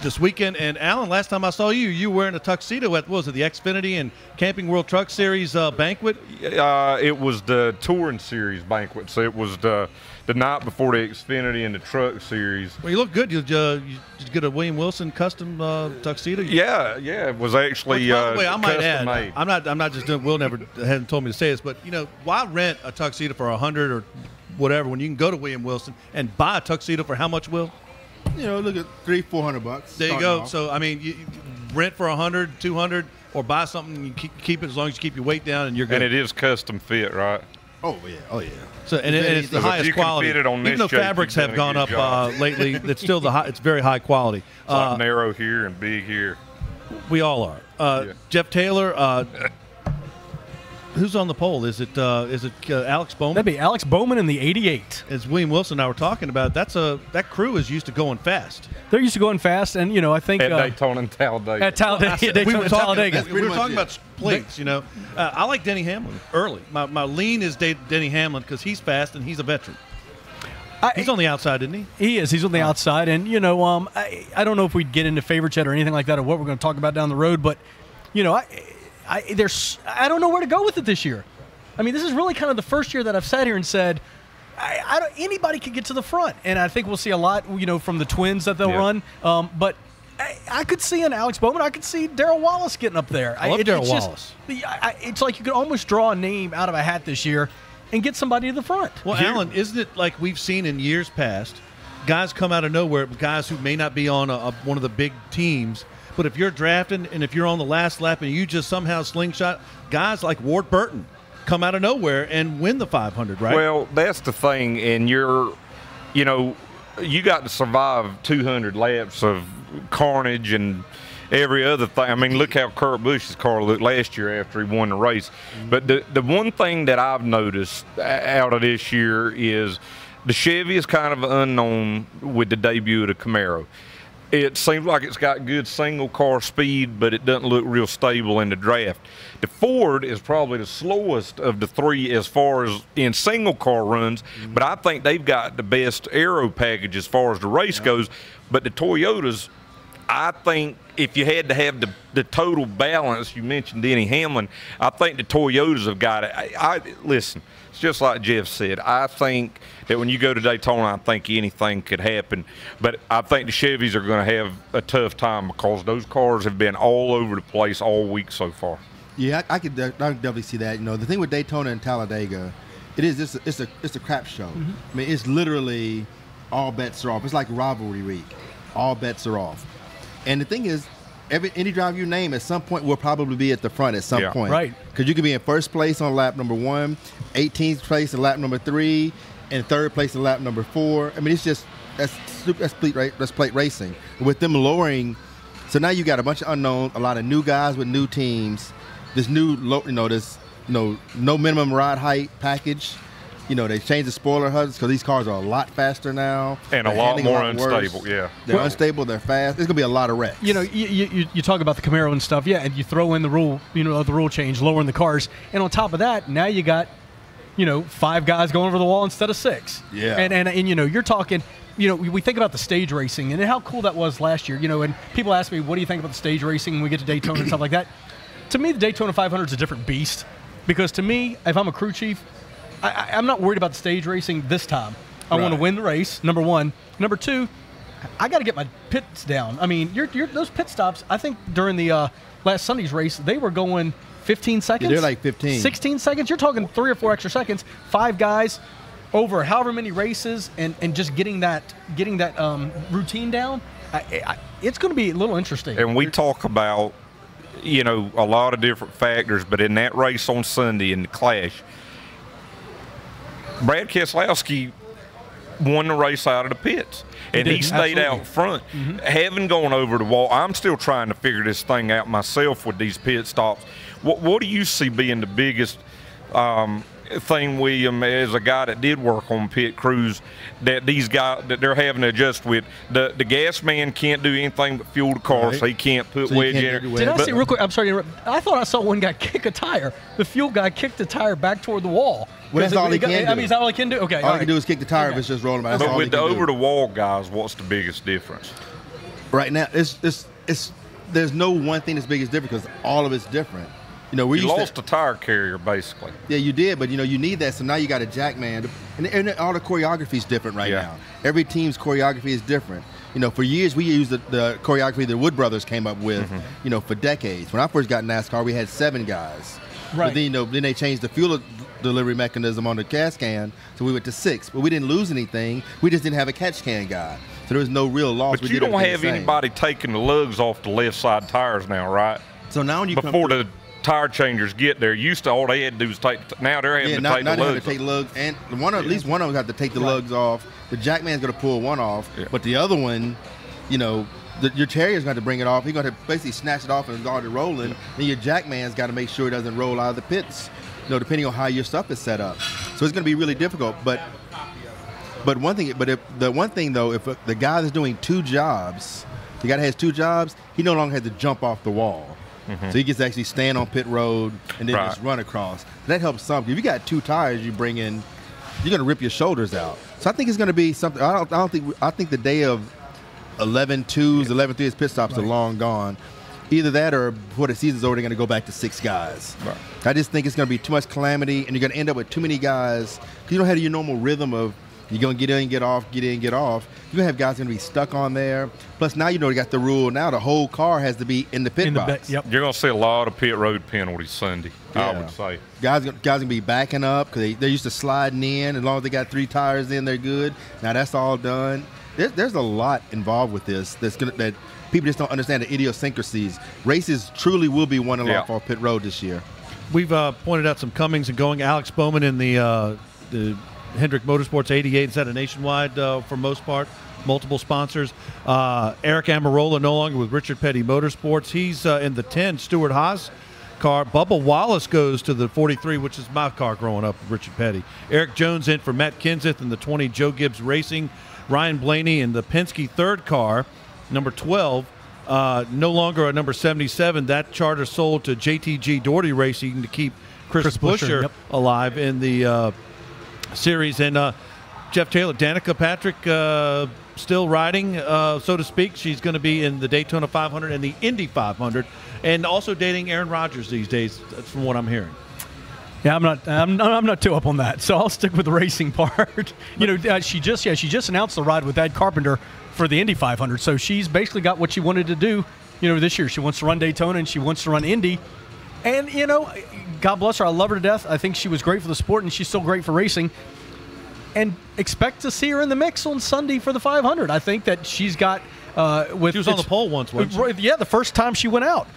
A: this weekend. And, Alan, last time I saw you were wearing a tuxedo at, what was it, the Xfinity and Camping World Truck Series banquet?
H: It was the Touring Series banquet. So it was the night before the Xfinity and the Truck Series.
A: Well, you look good. You get a William Wilson custom tuxedo?
H: Yeah. It was actually
A: by the way, I might
H: custom
A: add,
H: made.
A: I'm not just doing. Will never hadn't told me to say this, but why rent a tuxedo for $100 or whatever when you can go to William Wilson and buy a tuxedo for how much, Will?
I: Look at $300-400.
A: There you go. So I mean, you rent for $100, $200, or buy something. And you keep it as long as you keep your weight down, and you're good.
H: And it is custom fit, right?
I: Oh yeah.
A: So and it's the highest quality. Even though fabrics have gone up lately, it's still it's very high quality.
H: It's like narrow here and big here.
A: We all are. Jeff Taylor. Who's on the pole? Is it Alex Bowman?
G: That'd be Alex Bowman in the 88.
A: As William Wilson and I were talking about, that crew is used to going fast.
G: They're used to going fast, and I think
H: at Daytona and Talladega.
G: At Talladega,
A: we were
G: Talladega.
A: talking about plates. I like Denny Hamlin early. My lean is Denny Hamlin because he's fast and he's a veteran. He's on the outside, isn't he?
G: He is. He's on the outside, and I don't know if we'd get into favorites yet or anything like that, or what we're going to talk about down the road, but I don't know where to go with it this year. I mean, this is really kind of the first year that I've sat here and said, I don't, anybody could get to the front. And I think we'll see a lot, from the twins that they'll run. But I could see an Alex Bowman. I could see Darrell Wallace getting up there.
A: I love Darrell Wallace.
G: It's like you could almost draw a name out of a hat this year and get somebody to the front.
A: Well, Alan, isn't it like we've seen in years past, guys come out of nowhere, guys who may not be on one of the big teams, but if you're drafting and if you're on the last lap and you just somehow slingshot, guys like Ward Burton come out of nowhere and win the 500, right?
H: Well, that's the thing, and you got to survive 200 laps of carnage and every other thing. I mean, look how Kurt Busch's car looked last year after he won the race. But the one thing that I've noticed out of this year is the Chevy is kind of unknown with the debut of the Camaro. It seems like it's got good single car speed, but it doesn't look real stable in the draft. The Ford is probably the slowest of the three as far as in single car runs, but I think they've got the best aero package as far as the race goes. But the Toyotas, I think if you had to have the total balance, you mentioned Denny Hamlin, I think the Toyotas have got it. Listen, it's just like Jeff said. I think that when you go to Daytona, I think anything could happen. But I think the Chevys are going to have a tough time because those cars have been all over the place all week so far.
I: Yeah, I could definitely see that. The thing with Daytona and Talladega, it's a crap show.
G: Mm-hmm.
I: I mean, it's literally all bets are off. It's like rivalry week. All bets are off. And the thing is, any driver you name at some point will probably be at the front at some point.
G: Right.
I: Because you could be in first place on lap number 1, 18th place in lap number 3, and third place in lap number 4. I mean, it's just that's plate racing. With them lowering, so now you got a bunch of unknowns, a lot of new guys with new teams. This new, no minimum ride height package. They changed the spoiler hubs because these cars are a lot faster now.
H: And a lot more unstable, yeah.
I: They're unstable, they're fast. There's going to be a lot of wrecks.
G: You talk about the Camaro and stuff, yeah, and you throw in the rule change, lowering the cars. And on top of that, now you got, 5 guys going over the wall instead of 6.
I: Yeah.
G: And you're talking, we think about the stage racing and how cool that was last year, and people ask me, what do you think about the stage racing when we get to Daytona and stuff like that? To me, the Daytona 500 is a different beast because to me, if I'm a crew chief, I'm not worried about the stage racing this time. I want to win the race, number one. Number two, I got to get my pits down. I mean, those pit stops, I think during the last Sunday's race, they were going 15 seconds.
I: Yeah, they're like 15.
G: 16 seconds. You're talking 3 or 4 extra seconds. 5 guys over however many races and just getting that routine down. It's going to be a little interesting.
H: And we talk about, a lot of different factors, but in that race on Sunday in the Clash, Brad Keselowski won the race out of the pits, and he stayed out front. Mm-hmm. Having gone over the wall, I'm still trying to figure this thing out myself with these pit stops. What do you see being the biggest thing, William, as a guy that did work on pit crews, that these guys that they're having to adjust with? The gas man can't do anything but fuel the car, so he can't put wedge in it.
G: Did I see real quick? I'm sorry to interrupt. I thought I saw one guy kick a tire. The fuel guy kicked the tire back toward the wall.
I: Well, that's all he can do.
G: I mean, is that all he can do? Okay.
I: All he can do is kick the tire if it's just rolling by.
H: But with the over-the-wall guys, what's the biggest difference?
I: Right now, there's no one thing that's biggest difference because all of it's different.
H: You lost a tire carrier, basically.
I: Yeah, you did, but you need that, so now you got a jack man, and all the choreography is different now. Every team's choreography is different. For years we used the choreography the Wood Brothers came up with, for decades. When I first got in NASCAR, we had 7 guys.
G: Right.
I: But then they changed the fuel delivery mechanism on the gas can, so we went to 6. But we didn't lose anything. We just didn't have a catch can guy, so there was no real loss.
H: But you don't have anybody taking the lugs off the left side tires now, right?
I: So now when you
H: before the tire changers get there, used to all they had to do was take. Now they're having to take the lugs.
I: To take lugs, and at least one of them have to take the lugs off. The jack man's going to pull one off, but the other one, your terrier's going to bring it off. He's going to basically snatch it off and start it rolling. Then your jack man's got to make sure it doesn't roll out of the pits, depending on how your stuff is set up. So it's going to be really difficult. But the one thing though, if the guy that's doing 2 jobs, the guy that has 2 jobs, he no longer has to jump off the wall. Mm-hmm. So he gets to actually stand on pit road and then just run across. That helps some. If you got 2 tires you bring in, you're going to rip your shoulders out. So I think it's going to be something. I think the day of 11-2s, 11-3s pit stops are long gone. Either that or before the season's over, they're going to go back to 6 guys.
H: Right.
I: I just think it's going to be too much calamity, and you're going to end up with too many guys. 'Cause you don't have your normal rhythm of you're going to get in, get off, get in, get off. You're going to have guys going to be stuck on there. Plus, now you know you got the rule. Now the whole car has to be in the pit box.
H: You're going to see a lot of pit road penalties Sunday, I would say.
I: Guys going to be backing up because they're used to sliding in. As long as they got 3 tires in, they're good. Now that's all done. There's a lot involved with this that people just don't understand the idiosyncrasies. Races truly will be won and lost off pit road this year.
A: We've pointed out some comings and going. Alex Bowman in the Hendrick Motorsports 88 is at a nationwide for most part. Multiple sponsors. Eric Amarola no longer with Richard Petty Motorsports. He's in the 10 Stuart Haas car. Bubba Wallace goes to the 43, which is my car growing up with Richard Petty. Eric Jones in for Matt Kenseth in the 20 Joe Gibbs Racing. Ryan Blaney in the Penske third car, number 12. No longer a number 77. That charter sold to JTG Doherty Racing to keep Chris Buescher alive in the series. And Jeff Taylor, Danica Patrick still riding, so to speak. She's going to be in the Daytona 500 and the Indy 500, and also dating Aaron Rodgers these days. That's from what I'm hearing.
G: Yeah, I'm not too up on that, so I'll stick with the racing part. She just announced the ride with Ed Carpenter for the Indy 500, so she's basically got what she wanted to do, this year. She wants to run Daytona and she wants to run Indy, and God bless her, I love her to death. I think she was great for the sport, and she's still great for racing. And expect to see her in the mix on Sunday for the 500. I think that she's got. She
A: was on the pole once, wasn't she?
G: Yeah, the first time she went out.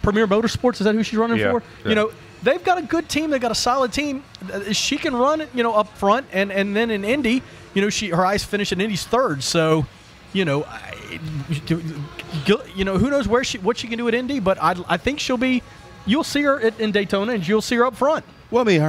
G: Premier Motorsports, is that who she's running for?
H: Yeah.
G: They've got a good team. They've got a solid team. She can run it, up front, and then in Indy, her eyes finish in Indy's third. So, who knows what she can do at Indy? But I think she'll be. You'll see her in Daytona, and you'll see her up front.
I: Well, I mean,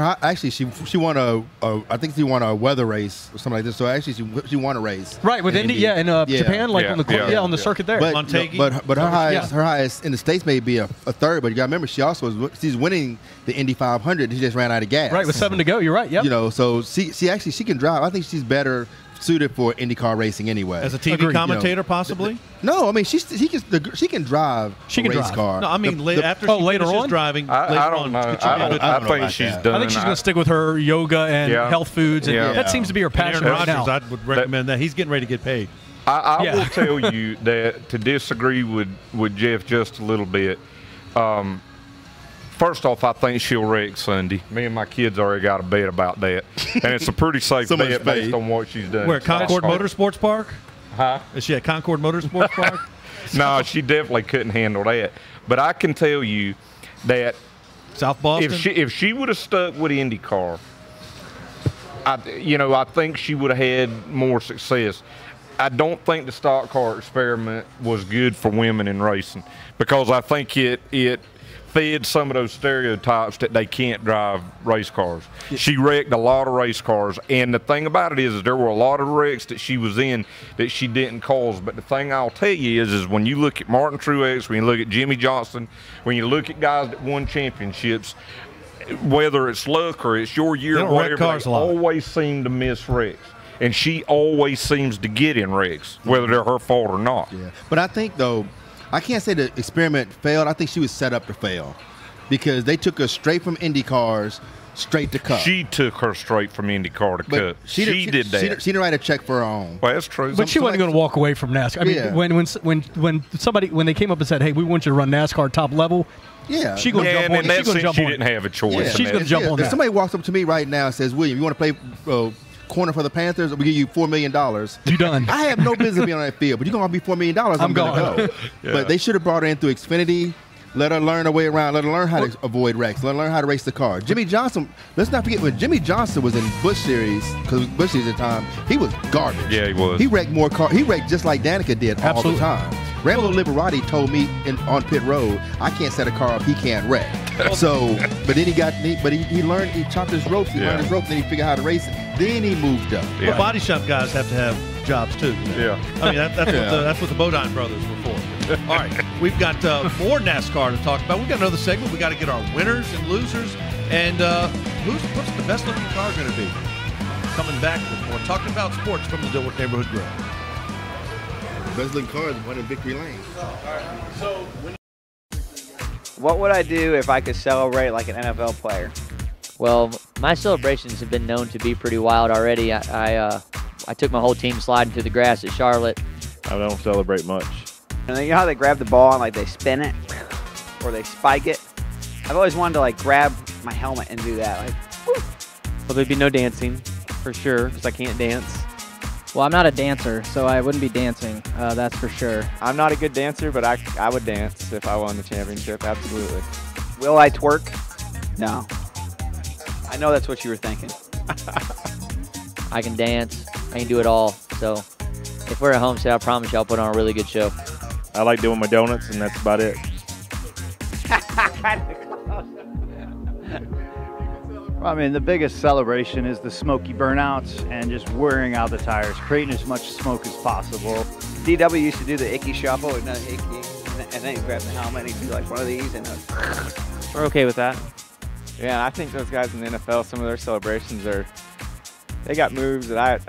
I: she won I think she won a weather race or something like this. So actually, she won a race.
G: Right, with Indy, in Japan, on the circuit there.
I: But her highest in the States may be a third. But you got to remember, she's winning the Indy 500. She just ran out of gas.
G: Right, with 7 to go. You're right. Yep.
I: So she can drive. I think she's better suited for IndyCar racing anyway.
A: As a TV commentator, possibly?
I: No, I mean she can drive.
G: She can
I: race
G: drive.
I: car.
A: No, I mean after she
G: later
A: finishes
G: on
A: driving.
H: I don't know. I think she's done.
G: I think she's going to stick with her yoga and health foods, and that seems to be her passion
A: Aaron
G: right
A: Rodgers,
G: now.
A: I would recommend that. He's getting ready to get paid.
H: I will tell you that to disagree with Jeff just a little bit. First off, I think she'll wreck Sunday. Me and my kids already got a bet about that. And it's a pretty safe bet based on what she's done.
A: Where, Concord Motorsports Park?
H: Huh?
A: Is she at Concord Motorsports Park?
H: No, she definitely couldn't handle that. But I can tell you that
A: South Boston?
H: If she would have stuck with IndyCar, I think she would have had more success. I don't think the stock car experiment was good for women in racing because I think it fed some of those stereotypes that they can't drive race cars. She wrecked a lot of race cars, and the thing about it is there were a lot of wrecks that she was in that she didn't cause. But the thing I'll tell you is when you look at Martin Truex, when you look at Jimmy Johnson, when you look at guys that won championships, whether it's luck or it's your year or whatever, they always seem to miss wrecks. And she always seems to get in wrecks, whether they're her fault or not.
I: Yeah, but I think, though, I can't say the experiment failed. I think she was set up to fail because they took her straight from Indy cars straight to Cup.
H: She took her straight from IndyCar to Cup. She did that.
I: She didn't write a check for her own.
H: Well, that's true.
G: But she wasn't going to walk away from NASCAR. I mean, when they came up and said, "Hey, we want you to run NASCAR top level," she's going to jump on. She's going to jump
H: she
G: on.
H: didn't have a choice.
G: Yeah. She's going to jump on that.
I: If somebody walks up to me right now and says, "William, you want to play corner for the Panthers? We give you $4 million."
G: You done?
I: I have no business being on that field, but you're going to be $4 million. I'm going to go.
H: Yeah.
I: But they should have brought her in through Xfinity. Let her learn her way around. Let her learn how to avoid wrecks. Let her learn how to race the car. Jimmy Johnson, let's not forget, when Jimmy Johnson was in Busch Series, because Busch Series at the time, he was garbage.
H: Yeah, he was.
I: He wrecked more cars. He wrecked just like Danica did all the time. Rambo Liberati told me on pit road, I can't set a car up he can't wreck. So, but then he learned, he chopped his ropes, learned his ropes, then he figured out how to race it. Then he moved up.
A: Yeah. Well, body shop guys have to have jobs too.
H: Yeah.
A: I mean, that's what the Bodine brothers were for. All right, we've got more NASCAR to talk about. We've got another segment. We got to get our winners and losers, and what's the best looking car going to be? Coming back with more talking about sports from the Dilworth Neighborhood Grille.
I: Best looking car is one in Victory Lane.
G: So when
J: What would I do if I could celebrate like an NFL player?
K: Well, my celebrations have been known to be pretty wild already. I took my whole team sliding through the grass at Charlotte.
L: I don't celebrate much.
J: And then you know how they grab the ball and like they spin it or they spike it? I've always wanted to like grab my helmet and do that. Like, woo.
M: Well, there'd be no dancing for sure because I can't dance.
N: Well, I'm not a dancer, so I wouldn't be dancing. That's for sure.
M: I'm not a good dancer, but I would dance if I won the championship. Absolutely.
J: Will I twerk? No. I know that's what you were thinking.
K: I can dance. I can do it all. So if we're at Homestead, I promise you I'll put on a really good show.
L: I like doing my donuts, and that's about it.
O: Well, I mean, the biggest celebration is the smoky burnouts and just wearing out the tires, creating as much smoke as possible.
J: DW used to do the icky shuffle, and then he'd grab the helmet and he'd do like one of these. And
M: we're okay with that. Yeah, I think those guys in the NFL, some of their celebrations they got moves that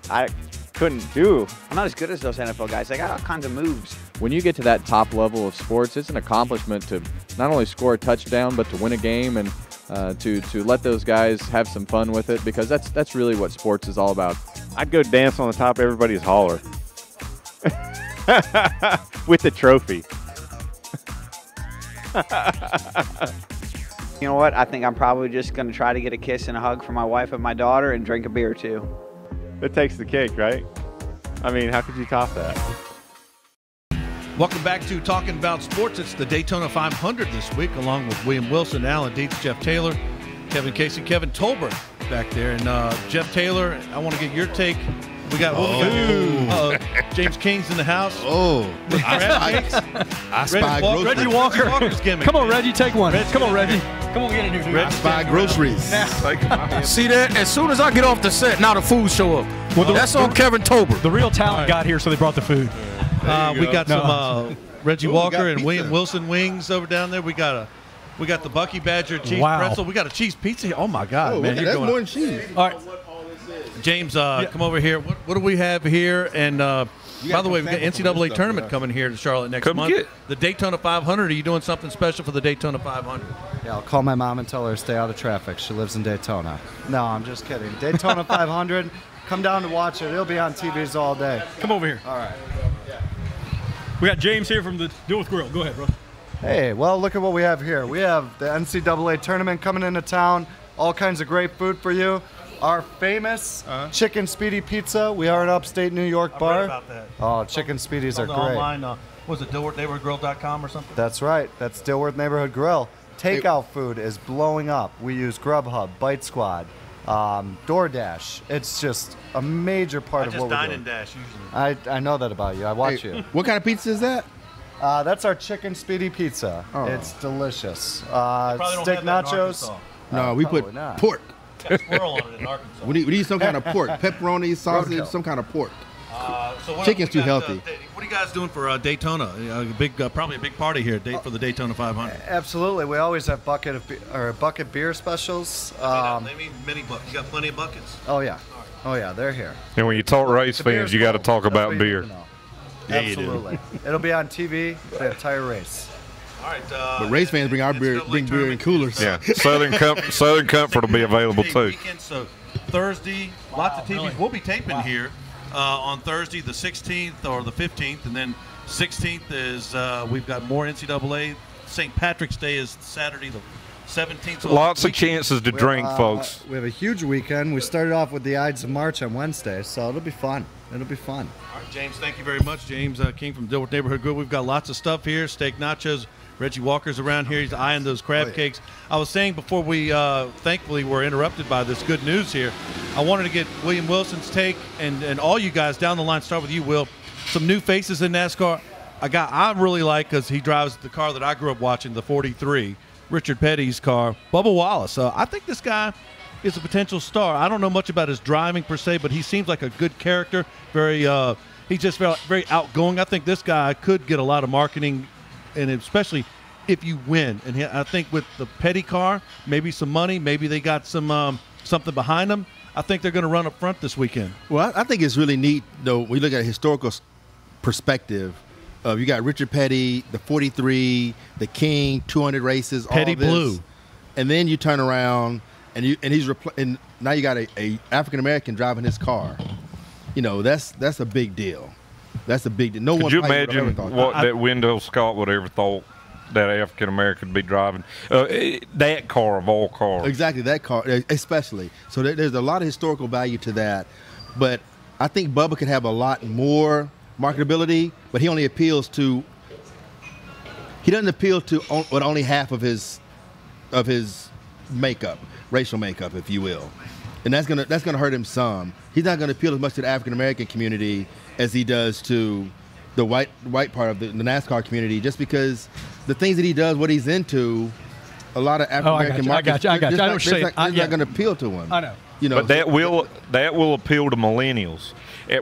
M: I couldn't do.
J: I'm not as good as those NFL guys. They got all kinds of moves.
P: When you get to that top level of sports, it's an accomplishment to not only score a touchdown, but to win a game and to let those guys have some fun with it, because that's really what sports is all about.
L: I'd go dance on the top of everybody's holler with the trophy.
J: You know what? I think I'm probably just going to try to get a kiss and a hug from my wife and my daughter and drink a beer too.
L: It takes the cake, right? I mean, how could you top that?
A: Welcome back to Talking About Sports. It's the Daytona 500 this week, along with William Wilson, Alan Dietz, Jeff Taylor, Kevin Casey, Kevin Tolbert back there. And Jeff Taylor, I want to get your take. We got James King's in the house.
I: I spy groceries.
G: Reggie Walker. Come on, Reggie, take one. Come on, Reggie. Come on, get in here.
I: I spy groceries.
C: See that? As soon as I get off the set, now the food show up. Well, that's on Kevin Tolbert.
G: The real talent got here, so they brought the food.
A: We got some Reggie Walker and William Wilson wings over down there. We got the Bucky Badger cheese pretzel. We got a cheese pizza here. Oh my God, man!
I: That's more than cheese.
A: All right, James, come over here. What do we have here? And by the way, we got NCAA tournament coming here to Charlotte next month. The Daytona 500. Are you doing something special for the Daytona 500?
Q: Yeah, I'll call my mom and tell her to stay out of traffic. She lives in Daytona. No, I'm just kidding. Daytona 500. Come down to watch it. It'll be on TVs all day.
G: Come over here.
Q: All right.
G: We got James here from the Dilworth Grille. Go ahead, bro.
Q: Hey, well, look at what we have here. We have the NCAA tournament coming into town. All kinds of great food for you. Our famous Chicken Speedy Pizza. We are an upstate New York bar.
A: I read about that.
Q: Oh, Chicken Speedies are great.
A: Online, was it DilworthNeighborhoodGrill.com or something?
Q: That's right. That's Dilworth Neighborhood Grille. Takeout food is blowing up. We use Grubhub, Bite Squad, DoorDash. It's just a major part of what we're doing.
A: I just dine and dash usually.
Q: I know that about you. I watch you.
I: What kind of pizza is that?
Q: That's our Chicken Speedy Pizza. Oh. It's delicious. Stick nachos.
I: No, we put pork.
A: Squirrel on it in Arkansas.
I: We need some kind of pork. Pepperoni, sausage, some kind of pork. Chicken's too healthy.
A: What are you guys doing for Daytona? Probably a big party here for the Daytona 500.
Q: Absolutely. We always have bucket beer specials.
A: They mean many buckets. You got plenty of buckets?
Q: Oh, yeah. Oh, yeah, they're here.
H: And when you talk race fans, you got to talk about beer.
Q: Absolutely. It'll be on TV the entire race.
A: All right.
I: But race fans bring beer in coolers.
H: Yeah. Southern Comfort will be available too.
A: Weekend, so Thursday, lots of TVs. We'll be taping here on Thursday, the 16th or the 15th, and then 16th is we've got more NCAA. St. Patrick's Day is Saturday, the 17th. So
H: lots of chances to drink, folks.
Q: We have a huge weekend. We started off with the Ides of March on Wednesday, so it'll be fun. It'll be fun.
A: All right, James, thank you very much. James King from Dilworth Neighborhood Grille. We've got lots of stuff here. Steak nachos. Reggie Walker's around here. He's eyeing those crab cakes. I was saying before we thankfully were interrupted by this good news here, I wanted to get William Wilson's take and all you guys down the line. Start with you, Will. Some new faces in NASCAR. A guy I really like because he drives the car that I grew up watching, the 43, Richard Petty's car, Bubba Wallace. I think this guy is a potential star. I don't know much about his driving per se, but he seems like a good character. He's just very outgoing. I think this guy could get a lot of marketing, and especially if you win. And I think with the Petty car, maybe some money, maybe they got some something behind them. I think they're going to run up front this weekend.
I: Well, I think it's really neat, though, when you look at a historical perspective. You got Richard Petty, the 43, the King, 200 races,
A: Petty
I: all this.
A: Blue.
I: And then you turn around and and now you got a African American driving his car. That's a big deal. That's a big deal. No one.
H: Could you
I: probably would have
H: imagine
I: ever thought
H: what
I: that.
H: that Wendell Scott would ever thought that African American would be driving? That car of all cars.
I: Exactly, that car, especially. So there's a lot of historical value to that. But I think Bubba could have a lot more marketability, but he only appeals to. He doesn't appeal to only half of his makeup, racial makeup, if you will, and that's gonna hurt him some. He's not gonna appeal as much to the African American community as he does to the white part of the NASCAR community, just because the things that he does, what he's into, a lot of African American markets.
G: I got you. I know what you're saying.
I: It's not gonna appeal to him.
G: I know.
H: But that will appeal to millennials.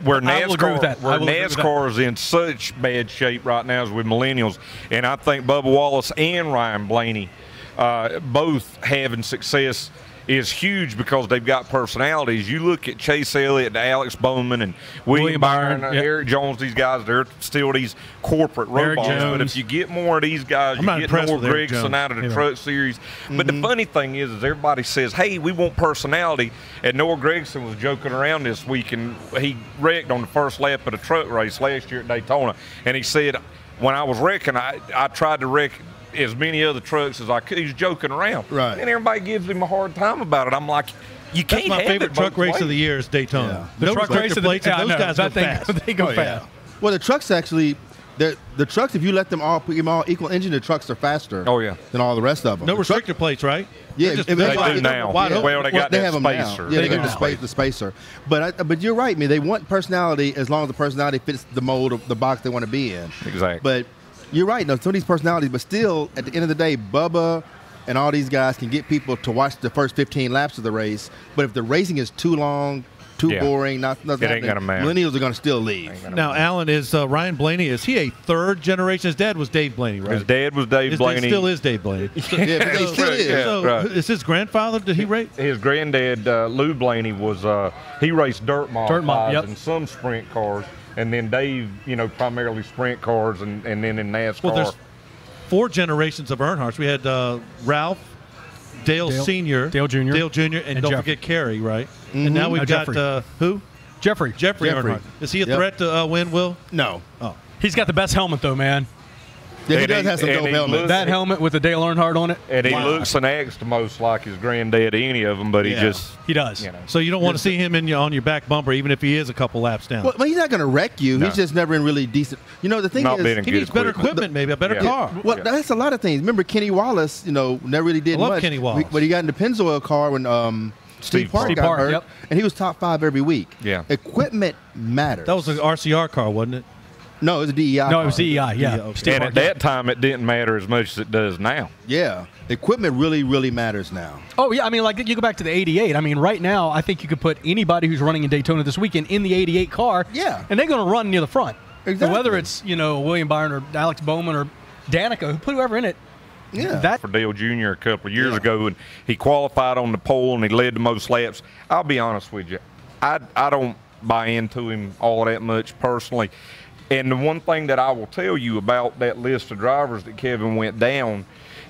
H: Where
G: I will agree with that.
H: NASCAR is in such bad shape right now is with millennials, and I think Bubba Wallace and Ryan Blaney both having success is huge because they've got personalities. You look at Chase Elliott, Alex Bowman, and William Byron, Eric Jones, these guys, they're still these corporate robots. But if you get more of these guys, you get more Gregson out of the truck series. But the funny thing is everybody says, hey, we want personality. And Noah Gregson was joking around this week, and he wrecked on the first lap of the truck race last year at Daytona. And he said, when I was wrecking, I tried to wreck as many other trucks as I could. He's joking around. Right. And everybody gives him a hard time about it. I'm like, you can't
A: That's my
H: have
A: favorite
H: it
A: truck
H: both
A: race
H: ways.
A: of the year is Daytona.
I: Yeah.
A: The truck race of the plates, those guys go fast.
G: They go fast.
I: Well, the trucks actually, the trucks, if you let them all equal engine, the trucks are faster.
H: Oh, yeah.
I: Than all the rest of them.
A: No restrictor plates, right?
I: Yeah,
A: They
H: do now. Well, they got
I: they
H: that
I: have them
H: spacer.
I: now. Yeah, they got the spacer. But you're right, man. They want personality as long as the personality fits the mold of the box they want to be in.
H: Exactly.
I: But you're right. No, some of these personalities, but still, at the end of the day, Bubba and all these guys can get people to watch the first 15 laps of the race. But if the racing is too long, too boring, nothing
H: ain't gonna matter.
I: millennials are going to still leave.
A: Now, Alan, is Ryan Blaney, is he a third generation? His dad was Dave Blaney, right?
H: His dad was Dave Blaney.
A: His dad still is Dave Blaney.
I: Yeah, but he still is.
A: So,
H: right.
A: is his grandfather, did he race?
H: His granddad, Lou Blaney, was he raced dirt modifieds and some sprint cars. And then Dave, primarily sprint cars and then in NASCAR.
A: Well, there's 4 generations of Earnhardts. We had Ralph, Dale Sr.,
G: Dale Jr.,
A: and don't
G: Jeff.
A: forget Kerry, right? And now we've got who?
G: Jeffrey
A: Earnhardt. Is he a threat to win, Will?
I: No.
A: Oh.
G: He's got the best helmet, though, man.
I: Yeah, he does have some dope helmets.
G: That helmet with the Dale Earnhardt on it.
H: And he looks and acts the most like his granddad, any of them, but he does.
A: So you don't want to see him on your back bumper, even if he is a couple laps down.
I: Well, he's not going to wreck you.
A: No.
I: He's just never in really decent. The thing is,
A: he needs better equipment, maybe a better car.
I: Well, that's a lot of things. Remember, Kenny Wallace, never really did
A: I love
I: much.
A: Kenny Wallace.
I: But he got in the Pennzoil car when Steve Park got hurt, and he was top 5 every week.
H: Yeah.
I: Equipment matters.
A: That was an RCR car, wasn't it?
I: No, it was a DEI.
G: No, it was DEI, yeah.
H: And at that time, it didn't matter as much as it does now.
I: Yeah. Equipment really, really matters now.
G: Oh, yeah. I mean, like, you go back to the 88. I mean, right now, I think you could put anybody who's running in Daytona this weekend in the 88 car.
I: Yeah.
G: And they're going to run near the front.
I: Exactly.
G: So whether it's, William Byron or Alex Bowman or Danica, put whoever in it.
I: Yeah.
H: For Dale Jr. a couple of years ago, and he qualified on the pole and he led the most laps. I'll be honest with you. I don't buy into him all that much personally. And the one thing that I will tell you about that list of drivers that Kevin went down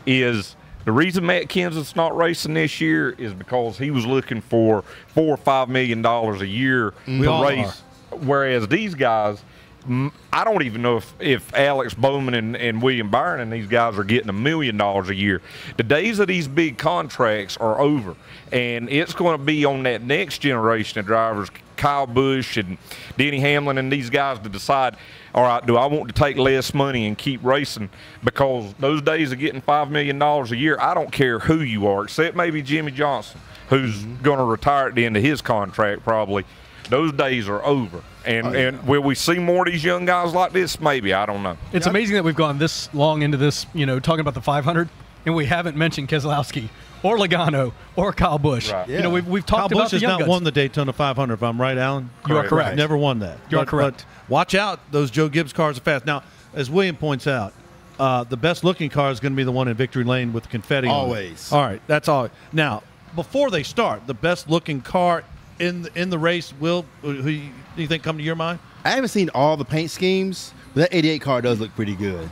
H: is the reason Matt Kenseth's not racing this year is because he was looking for $4 or $5 million a year to race. Whereas these guys, I don't even know if Alex Bowman and William Byron and these guys are getting $1 million a year. The days of these big contracts are over, and it's going to be on that next generation of drivers, Kyle Busch and Denny Hamlin and these guys, to decide, all right, do I want to take less money and keep racing? Because those days of getting $5 million a year, I don't care who you are, except maybe Jimmy Johnson, who's going to retire at the end of his contract probably. Those days are over. And will we see more of these young guys like this? Maybe. I don't know.
G: It's amazing that we've gone this long into this, talking about the 500, and we haven't mentioned Keselowski or Logano or Kyle Busch.
H: Right.
G: Yeah. We've talked
A: Kyle
G: about
A: Busch
G: the
A: has
G: young
A: not
G: guns.
A: won the Daytona 500, if I'm right, Alan?
G: You are correct.
A: He's never won that.
G: You are correct.
A: But watch out. Those Joe Gibbs cars are fast. Now, as William points out, the best-looking car is going to be the one in Victory Lane with the confetti on it.
I: Always.
A: All right, that's all. Now, before they start, the best-looking car in the race, Will, who do you think come to your mind?
I: I haven't seen all the paint schemes, but that 88 car does look pretty good.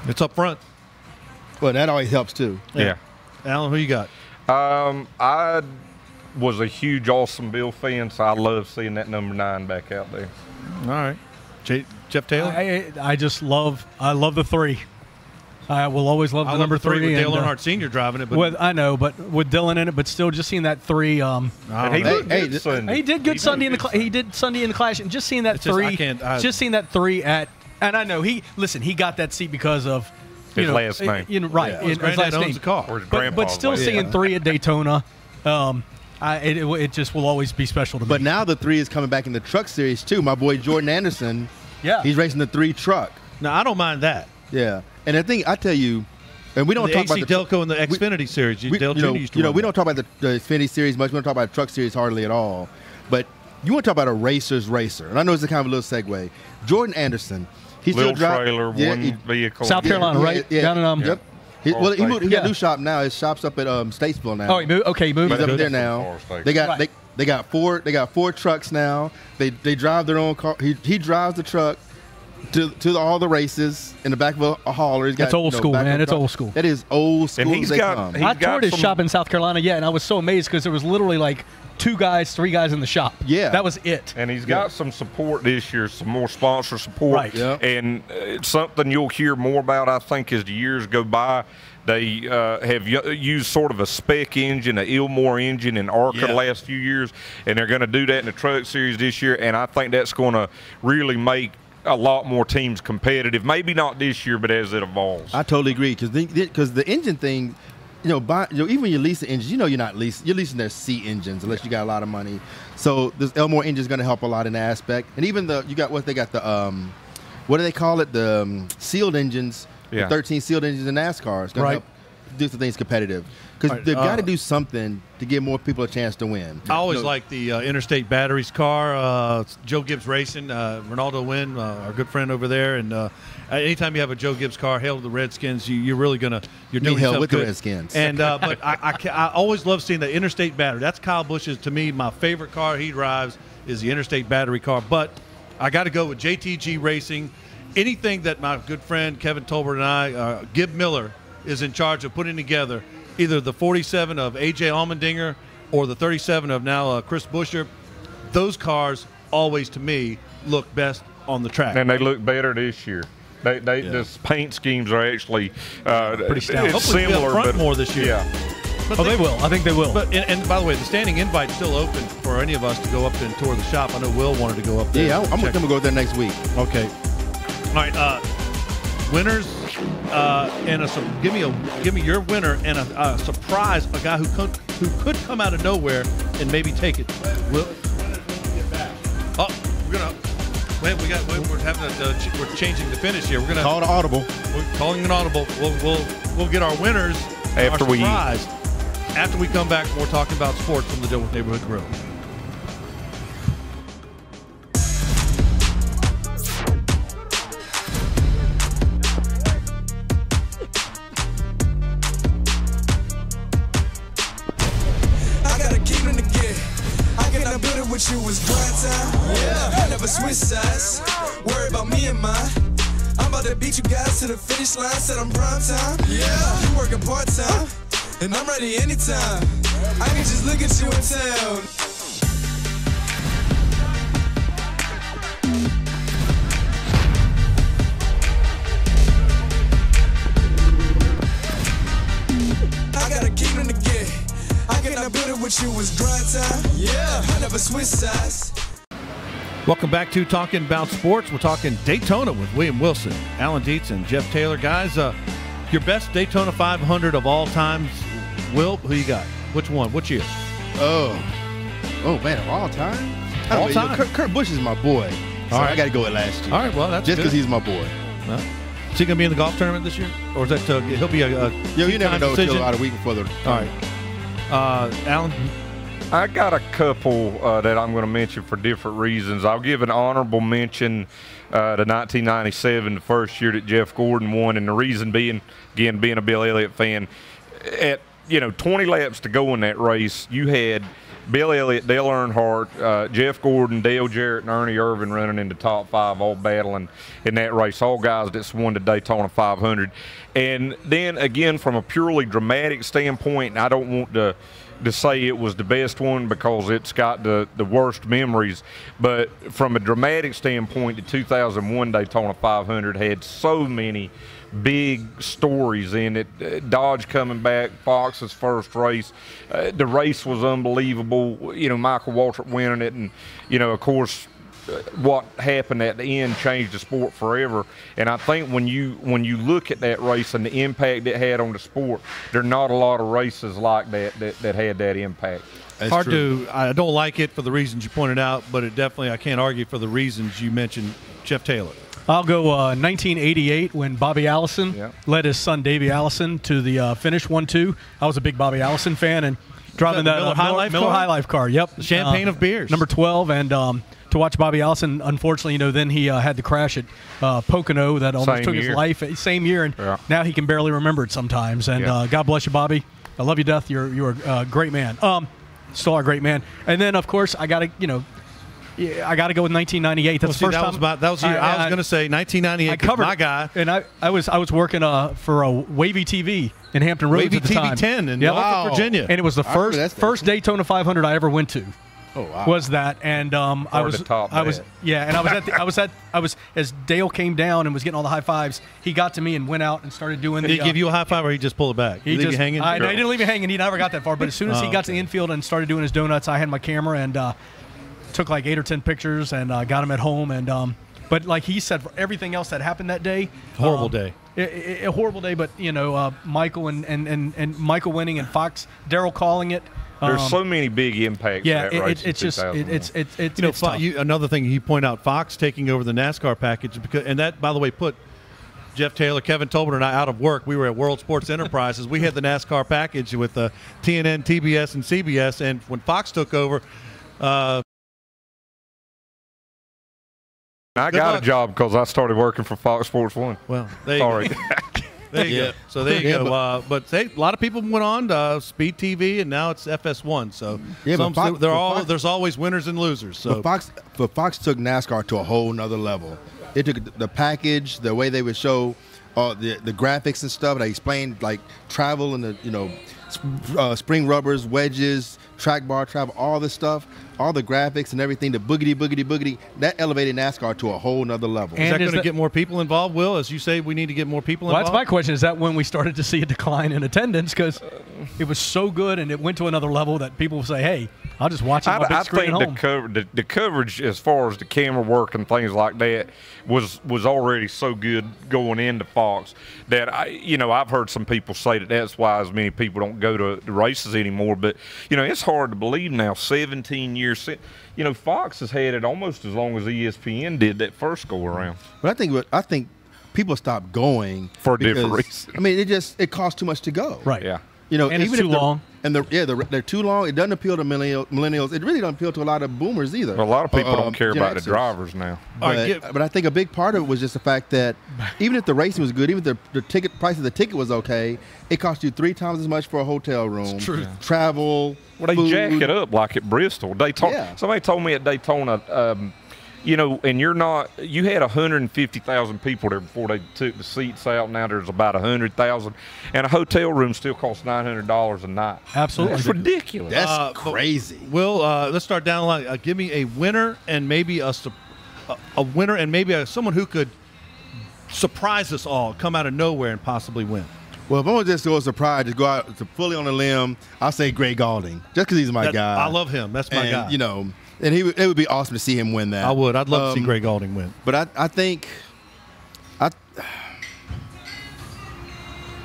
A: It's up front.
I: Well, that always helps too.
H: Yeah.
A: Alan, who you got?
H: I was a huge Awesome Bill fan, so I love seeing that number 9 back out there.
A: All right. Jeff Taylor?
G: I love the 3. I will always love the number 3.
A: With Dale Earnhardt Sr. driving it.
G: But I know, but with Dylan in it, but still just seeing that 3.
H: And he looked good Sunday.
G: He did good Sunday in the he did Sunday in the Clash, and just seeing that 3. Just seeing that 3 at, and I know he got that seat because of
H: his last name.
G: Right.
A: Yeah. His granddad owns the car.
H: Or his
G: But still seeing 3 at Daytona, it just will always be special to me.
I: But now the 3 is coming back in the truck series too. My boy Jordan Anderson, he's racing the 3 truck.
A: Now I don't mind that.
I: Yeah, and I think I tell you, and we don't talk about the
A: Delco and the Xfinity series. Dale Jr. used to
I: we don't talk about the Xfinity series much. We don't talk about the truck series hardly at all. But you want to talk about a racer's racer, and I know it's a kind of a little segue. Jordan Anderson, he's
H: Little
I: still
H: trailer, one vehicle.
G: South Carolina, right?
I: Yeah.
G: Down in,
I: Yep. He moved. He got a new shop now. His shop's up at Statesville now.
G: Oh, he moved. Okay, he moved.
I: He's up there now. They got 4 trucks now. They drive their own car. He drives the truck to all the races in the back of a hauler.
G: That's old school, man. It's old school.
I: That is old school.
H: And
G: I toured his shop in South Carolina, and I was so amazed because there was literally like 2 guys, 3 guys in the shop.
I: Yeah,
G: that was it.
H: And he's got some support this year, some more sponsor support.
G: Right.
I: Yeah.
H: And it's something you'll hear more about, I think, as the years go by. They have used sort of a spec engine, an Ilmore engine in ARCA the last few years, and they're going to do that in the truck series this year. And I think that's going to really make a lot more teams competitive. Maybe not this year, but as it evolves.
I: I totally agree because the engine thing, even when you lease the engines, you're leasing their C engines unless you got a lot of money. So this Elmore engine is going to help a lot in that aspect. And even what do they call it? The sealed engines. The 13 sealed engines in NASCAR is going to help do some things competitive because they've got to do something to give more people a chance to win.
A: I always like the Interstate Batteries car. Joe Gibbs Racing, Ronaldo Wynn, our good friend over there. And anytime you have a Joe Gibbs car, hail to the Redskins. You're really you're doing
I: hell
A: something
I: with
A: good.
I: The Redskins.
A: And but I always love seeing the Interstate Battery. That's Kyle Busch's, to me, my favorite car he drives is the Interstate Battery car. But I got to go with JTG Racing. Anything that my good friend Kevin Tolbert and I, Gib Miller, is in charge of putting together, either the 47 of A.J. Allmendinger or the 37 of now Chris Buescher, those cars always, to me, look best on the track.
H: And they look better this year. The paint schemes are actually
A: pretty stout.
H: It's
A: Hopefully
H: similar,
A: they'll front
H: but
A: more this year.
H: Yeah.
A: But
G: they will. I think they will.
A: But and by the way, the standing invite's still open for any of us to go up and tour the shop. I know Will wanted to go up there.
I: Yeah, I'm going to go there next week.
A: Okay. All right, winners, and give me your winner and a surprise, a guy who could come out of nowhere and maybe take it. We're changing the finish here. We're gonna
I: call an audible.
A: We're calling an audible. We'll get our winners
H: after
A: our surprise after we come back. We're talking about sports from the Dilworth Neighborhood Grille.
E: With you was grind time. Yeah, never switch sides. Worry about me and mine. I'm about to beat you guys to the finish line. Said I'm prime time. Yeah, you working part time, and I'm ready anytime. I can just look at you in town. I got a key in the gate. I cannot build it with you was grind time. Yeah, I never switch sides.
A: Welcome back to Talking About Sports. We're talking Daytona with William Wilson, Alan Dietz, and Jeff Taylor. Guys, your best Daytona 500 of all times. Will, who you got? Which one? Which year?
I: Oh man, of all time?
A: All time.
I: Kurt Busch is my boy. So I got to go with last year.
A: All right, well, that's
I: just because
A: good.
I: he's my boy.
A: Well, is he going to be in the golf tournament this year? Or is that he'll be a
I: you never know
A: decision?
I: until about a week before the
A: All right. Alan?
H: I got a couple that I'm going to mention for different reasons. I'll give an honorable mention to 1997, the first year that Jeff Gordon won, and the reason being, again, being a Bill Elliott fan, at 20 laps to go in that race, you had Bill Elliott, Dale Earnhardt, Jeff Gordon, Dale Jarrett, and Ernie Irvin running in the top 5, all battling in that race. All guys that's won the Daytona 500. And then, again, from a purely dramatic standpoint, and I don't want to say it was the best one because it's got the worst memories, but from a dramatic standpoint, the 2001 Daytona 500 had so many big stories in it. Dodge coming back, Fox's first race. The race was unbelievable. You know, Michael Waltrip winning it, and, you know, of course, what happened at the end changed the sport forever. And I think when you look at that race and the impact it had on the sport, there are not a lot of races like that had that impact.
A: I don't like it for the reasons you pointed out, but it definitely, I can't argue for the reasons you mentioned. Jeff Taylor.
G: I'll go 1988 when Bobby Allison led his son Davey Allison to the finish 1-2. I was a big Bobby Allison fan and driving that
A: Miller High Life
G: car. Yep,
A: the champagne of beers,
G: number 12, and to watch Bobby Allison. Unfortunately, you know, then he had the crash at Pocono that almost took his life. Same year, and now he can barely remember it sometimes. And God bless you, Bobby. I love you to death. You're a great man. Still a great man. And then, of course, I got to go with 1998. That's the first time.
A: That was the year. I was going to say 1998.
G: I covered
A: my guy,
G: and I was working for a Wavy TV in Hampton Roads
A: Wavy
G: at the
A: TV
G: time.
A: 10 in Norfolk, Virginia,
G: and it was the first Daytona 500 I ever went to.
I: Oh wow!
G: Was that and I was as Dale came down and was getting all the high fives. He got to me and went out and started doing.
A: Did he give you a high five or he just pulled it back? He leave you hanging?
G: No, he didn't leave me hanging. He never got that far. But as soon as he got to the infield and started doing his donuts, I had my camera and took like 8 or 10 pictures and got him at home. And but like he said, for everything else that happened that day,
A: horrible day.
G: A horrible day. But you know, Michael and Michael winning and Fox, Darrell calling it.
H: There's so many big impacts.
G: Yeah,
H: to that race
G: it's just it's
A: you know, another thing you point out, Fox taking over the NASCAR package, and that, by the way, put Jeff Taylor, Kevin Tolbert, and I out of work. We were at World Sports Enterprises. We had the NASCAR package with TNN, TBS, and CBS, and when Fox took over.
H: I got a job because I started working for Fox Sports 1.
A: Well, sorry. There you go. So there you go. But a lot of people went on to Speed TV, and now it's FS1. So there's always winners and losers. So
I: Fox took NASCAR to a whole nother level. It took the package, the way they would show the graphics and stuff. They explained like travel and the spring rubbers, wedges, track bar travel, all this stuff. All the graphics and everything, the boogity, that elevated NASCAR to a whole nother level.
A: Is that going to get more people involved, Will? As you say, we need to get more people involved?
G: Well, that's my question. Is that when we started to see a decline in attendance? Because it was so good and it went to another level that people say, hey, I'll just watch it on my big screen at home.
H: The coverage as far as the camera work and things like that was already so good going into Fox that, I've heard some people say that's why as many people don't go to the races anymore. But, it's hard to believe now, 17 years. Fox has had it almost as long as ESPN did that first go around.
I: But I think people stopped going
H: for a different reason.
I: I mean, it costs too much to go.
G: Right.
H: Yeah.
G: And it's too long.
I: And they're too long. It doesn't appeal to millennials. It really doesn't appeal to a lot of boomers either.
H: Well, a lot of people don't care about the drivers now.
I: But I think a big part of it was just the fact that even if the racing was good, even if the ticket price of the ticket was okay, it cost you 3 times as much for a hotel room.
A: It's true.
I: Yeah. Travel.
H: Well, they jack it up like at Bristol. Somebody told me at Daytona, and you had 150,000 people there before they took the seats out. Now there's about 100,000, and a hotel room still costs $900 a night.
G: Absolutely.
H: That's ridiculous.
I: That's crazy.
A: Will, let's start down the line. Give me a winner and maybe someone who could surprise us all, come out of nowhere and possibly win.
I: Well, if I'm going to just go surprise, just go out fully on a limb, I'll say Greg Gaulding, just because he's my guy.
A: I love him. That's my guy.
I: And it would be awesome to see him win that.
A: I would. I'd love to see Greg Gaulding win.
I: But I think,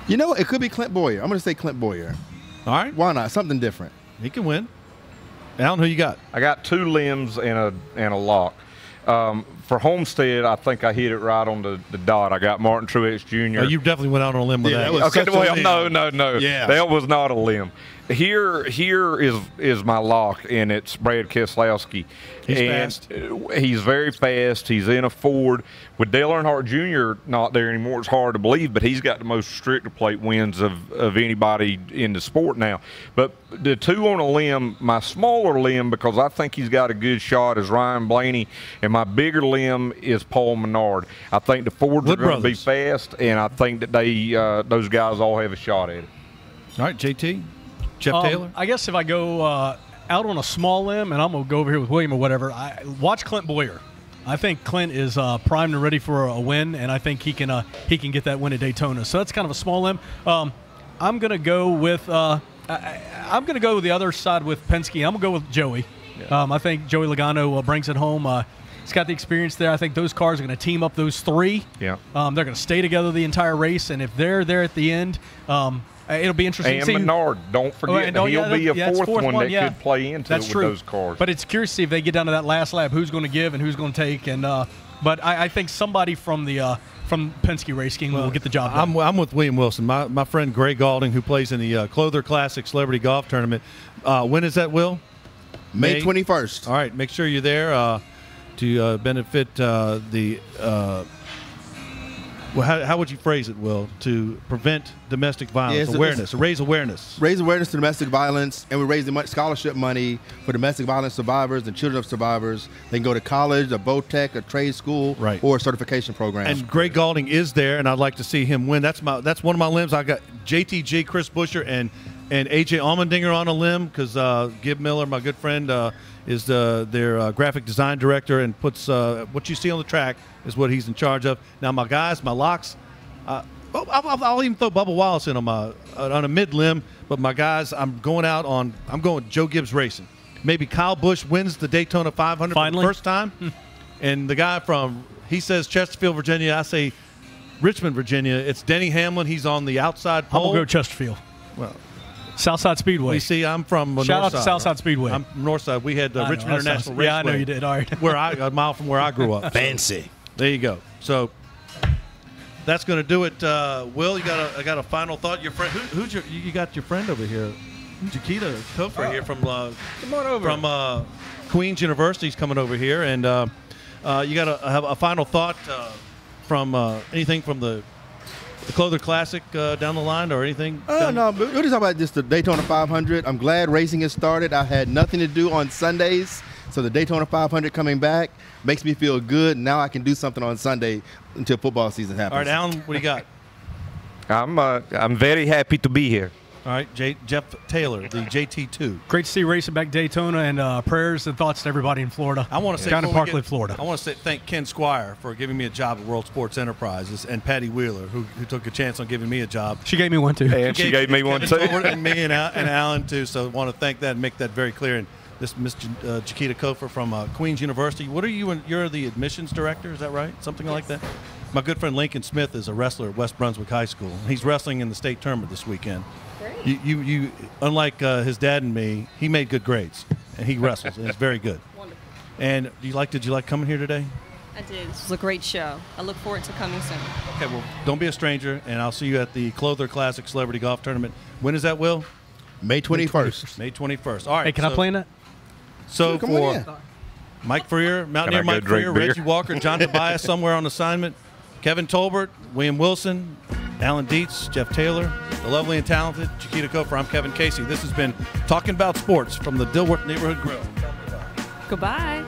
I: it could be Clint Boyer. I'm going to say Clint Boyer.
A: All right.
I: Why not? Something different.
A: He can win. Alan, who you got?
H: I got 2 limbs and a lock. For Homestead, I think I hit it right on the dot. I got Martin Truex Jr.
A: Oh, you definitely went out on a limb with that.
H: No. Yeah. That was not a limb. Here is my lock, and it's Brad Keselowski.
A: He's fast.
H: He's very fast. He's in a Ford. With Dale Earnhardt Jr. not there anymore, it's hard to believe, but he's got the most restrictor plate wins of anybody in the sport now. But the two on a limb, my smaller limb, because I think he's got a good shot, is Ryan Blaney, and my bigger limb is Paul Menard. I think the Fords are going to be fast, and I think that those guys all have a shot at it.
A: All right, JT. Jeff Taylor?
G: I guess if I go out on a small limb, and I'm going to go over here with William or whatever, watch Clint Boyer. I think Clint is primed and ready for a win, and I think he can get that win at Daytona. So that's kind of a small limb. I'm going to go with the other side with Penske. I'm going to go with Joey. Yeah. I think Joey Logano brings it home. He's got the experience there. I think those cars are going to team up those three.
H: Yeah.
G: They're going to stay together the entire race, and if they're there at the end, it'll be interesting
H: and
G: to see.
H: Menard, don't forget, he'll be a fourth one that could play into it with those cars.
G: But it's curious to see if they get down to that last lap, who's going to give and who's going to take. And but I think somebody from Penske Racing will get the job done.
A: I'm with William Wilson. My friend Gray Galding, who plays in the Clother Classic Celebrity Golf Tournament. When is that, Will?
I: May 21st.
A: All right, make sure you're there to benefit the. Well, how would you phrase it, Will? To prevent domestic violence, awareness, raise awareness.
I: Raise awareness to domestic violence, and we raise the scholarship money for domestic violence survivors and children of survivors. They can go to college, a BOTEC, a trade school, or a certification program.
A: And Greg Galding is there, and I'd like to see him win. That's one of my limbs. I got JTG, Chris Buescher, and AJ Allmendinger on a limb because Gib Miller, my good friend, is their graphic design director and puts what you see on the track is what he's in charge of. Now, my guys, my locks, I'll even throw Bubba Wallace in on a mid limb. But my guys, I'm going Joe Gibbs Racing. Maybe Kyle Busch wins the Daytona 500 for the first time. And the guy he says Chesterfield, Virginia. I say Richmond, Virginia. It's Denny Hamlin. He's on the outside pole.
G: I'm going to go Chesterfield.
A: Well,
G: Southside Speedway.
A: You see, I'm from
G: Shout
A: North
G: out to
A: side.
G: Southside Speedway.
A: I'm from North Side. We had Richmond International Raceway.
G: Yeah, I know you did. All right.
A: A mile from where I grew up.
I: Fancy.
A: There you go. So that's going to do it. Will, I got a final thought. Your friend, you got your friend over here, Chiquita Kofer here from
G: come on over
A: from Queens University. He's coming over here, and you got to have a final thought from anything from the Clother Classic down the line or anything?
I: No, but we're just talking about just the Daytona 500. I'm glad racing has started. I had nothing to do on Sundays, so the Daytona 500 coming back makes me feel good. Now I can do something on Sunday until football season happens.
A: All right, Alan, what do you got?
H: I'm very happy to be here.
A: All right, Jeff Taylor, the JT2.
G: Great to see racing back Daytona, and prayers and thoughts to everybody in Florida.
A: I want to say
G: down in Parkland, Florida.
A: I want to thank Ken Squire for giving me a job at World Sports Enterprises, and Patty Wheeler, who took a chance on giving me a job.
G: She gave me one too.
H: And she gave me one too.
A: And me and Alan too. So I want to thank that and make that very clear. And this Miss Chiquita Kofer from Queens University. What are you? You're the admissions director. Is that right? Something like that. My good friend Lincoln Smith is a wrestler at West Brunswick High School. He's wrestling in the state tournament this weekend. You unlike his dad and me, he made good grades, and he wrestles, and it's very good.
R: Wonderful.
A: And did you like coming here today?
R: I did. This was a great show. I look forward to coming soon.
A: Okay, well, don't be a stranger, and I'll see you at the Clother Classic Celebrity Golf Tournament. When is that, Will?
I: May 21st.
A: May 21st. All right.
G: Hey, can I play in that?
A: So
I: come
A: for
I: on,
A: Mike Freer, Mountaineer Mike Freer, Reggie Walker, John Tobias somewhere on assignment, Kevin Tolbert, William Wilson, Alan Dietz, Jeff Taylor, the lovely and talented Chiquita Kofer. I'm Kevin Casey. This has been Talking About Sports from the Dilworth Neighborhood Grille.
R: Goodbye.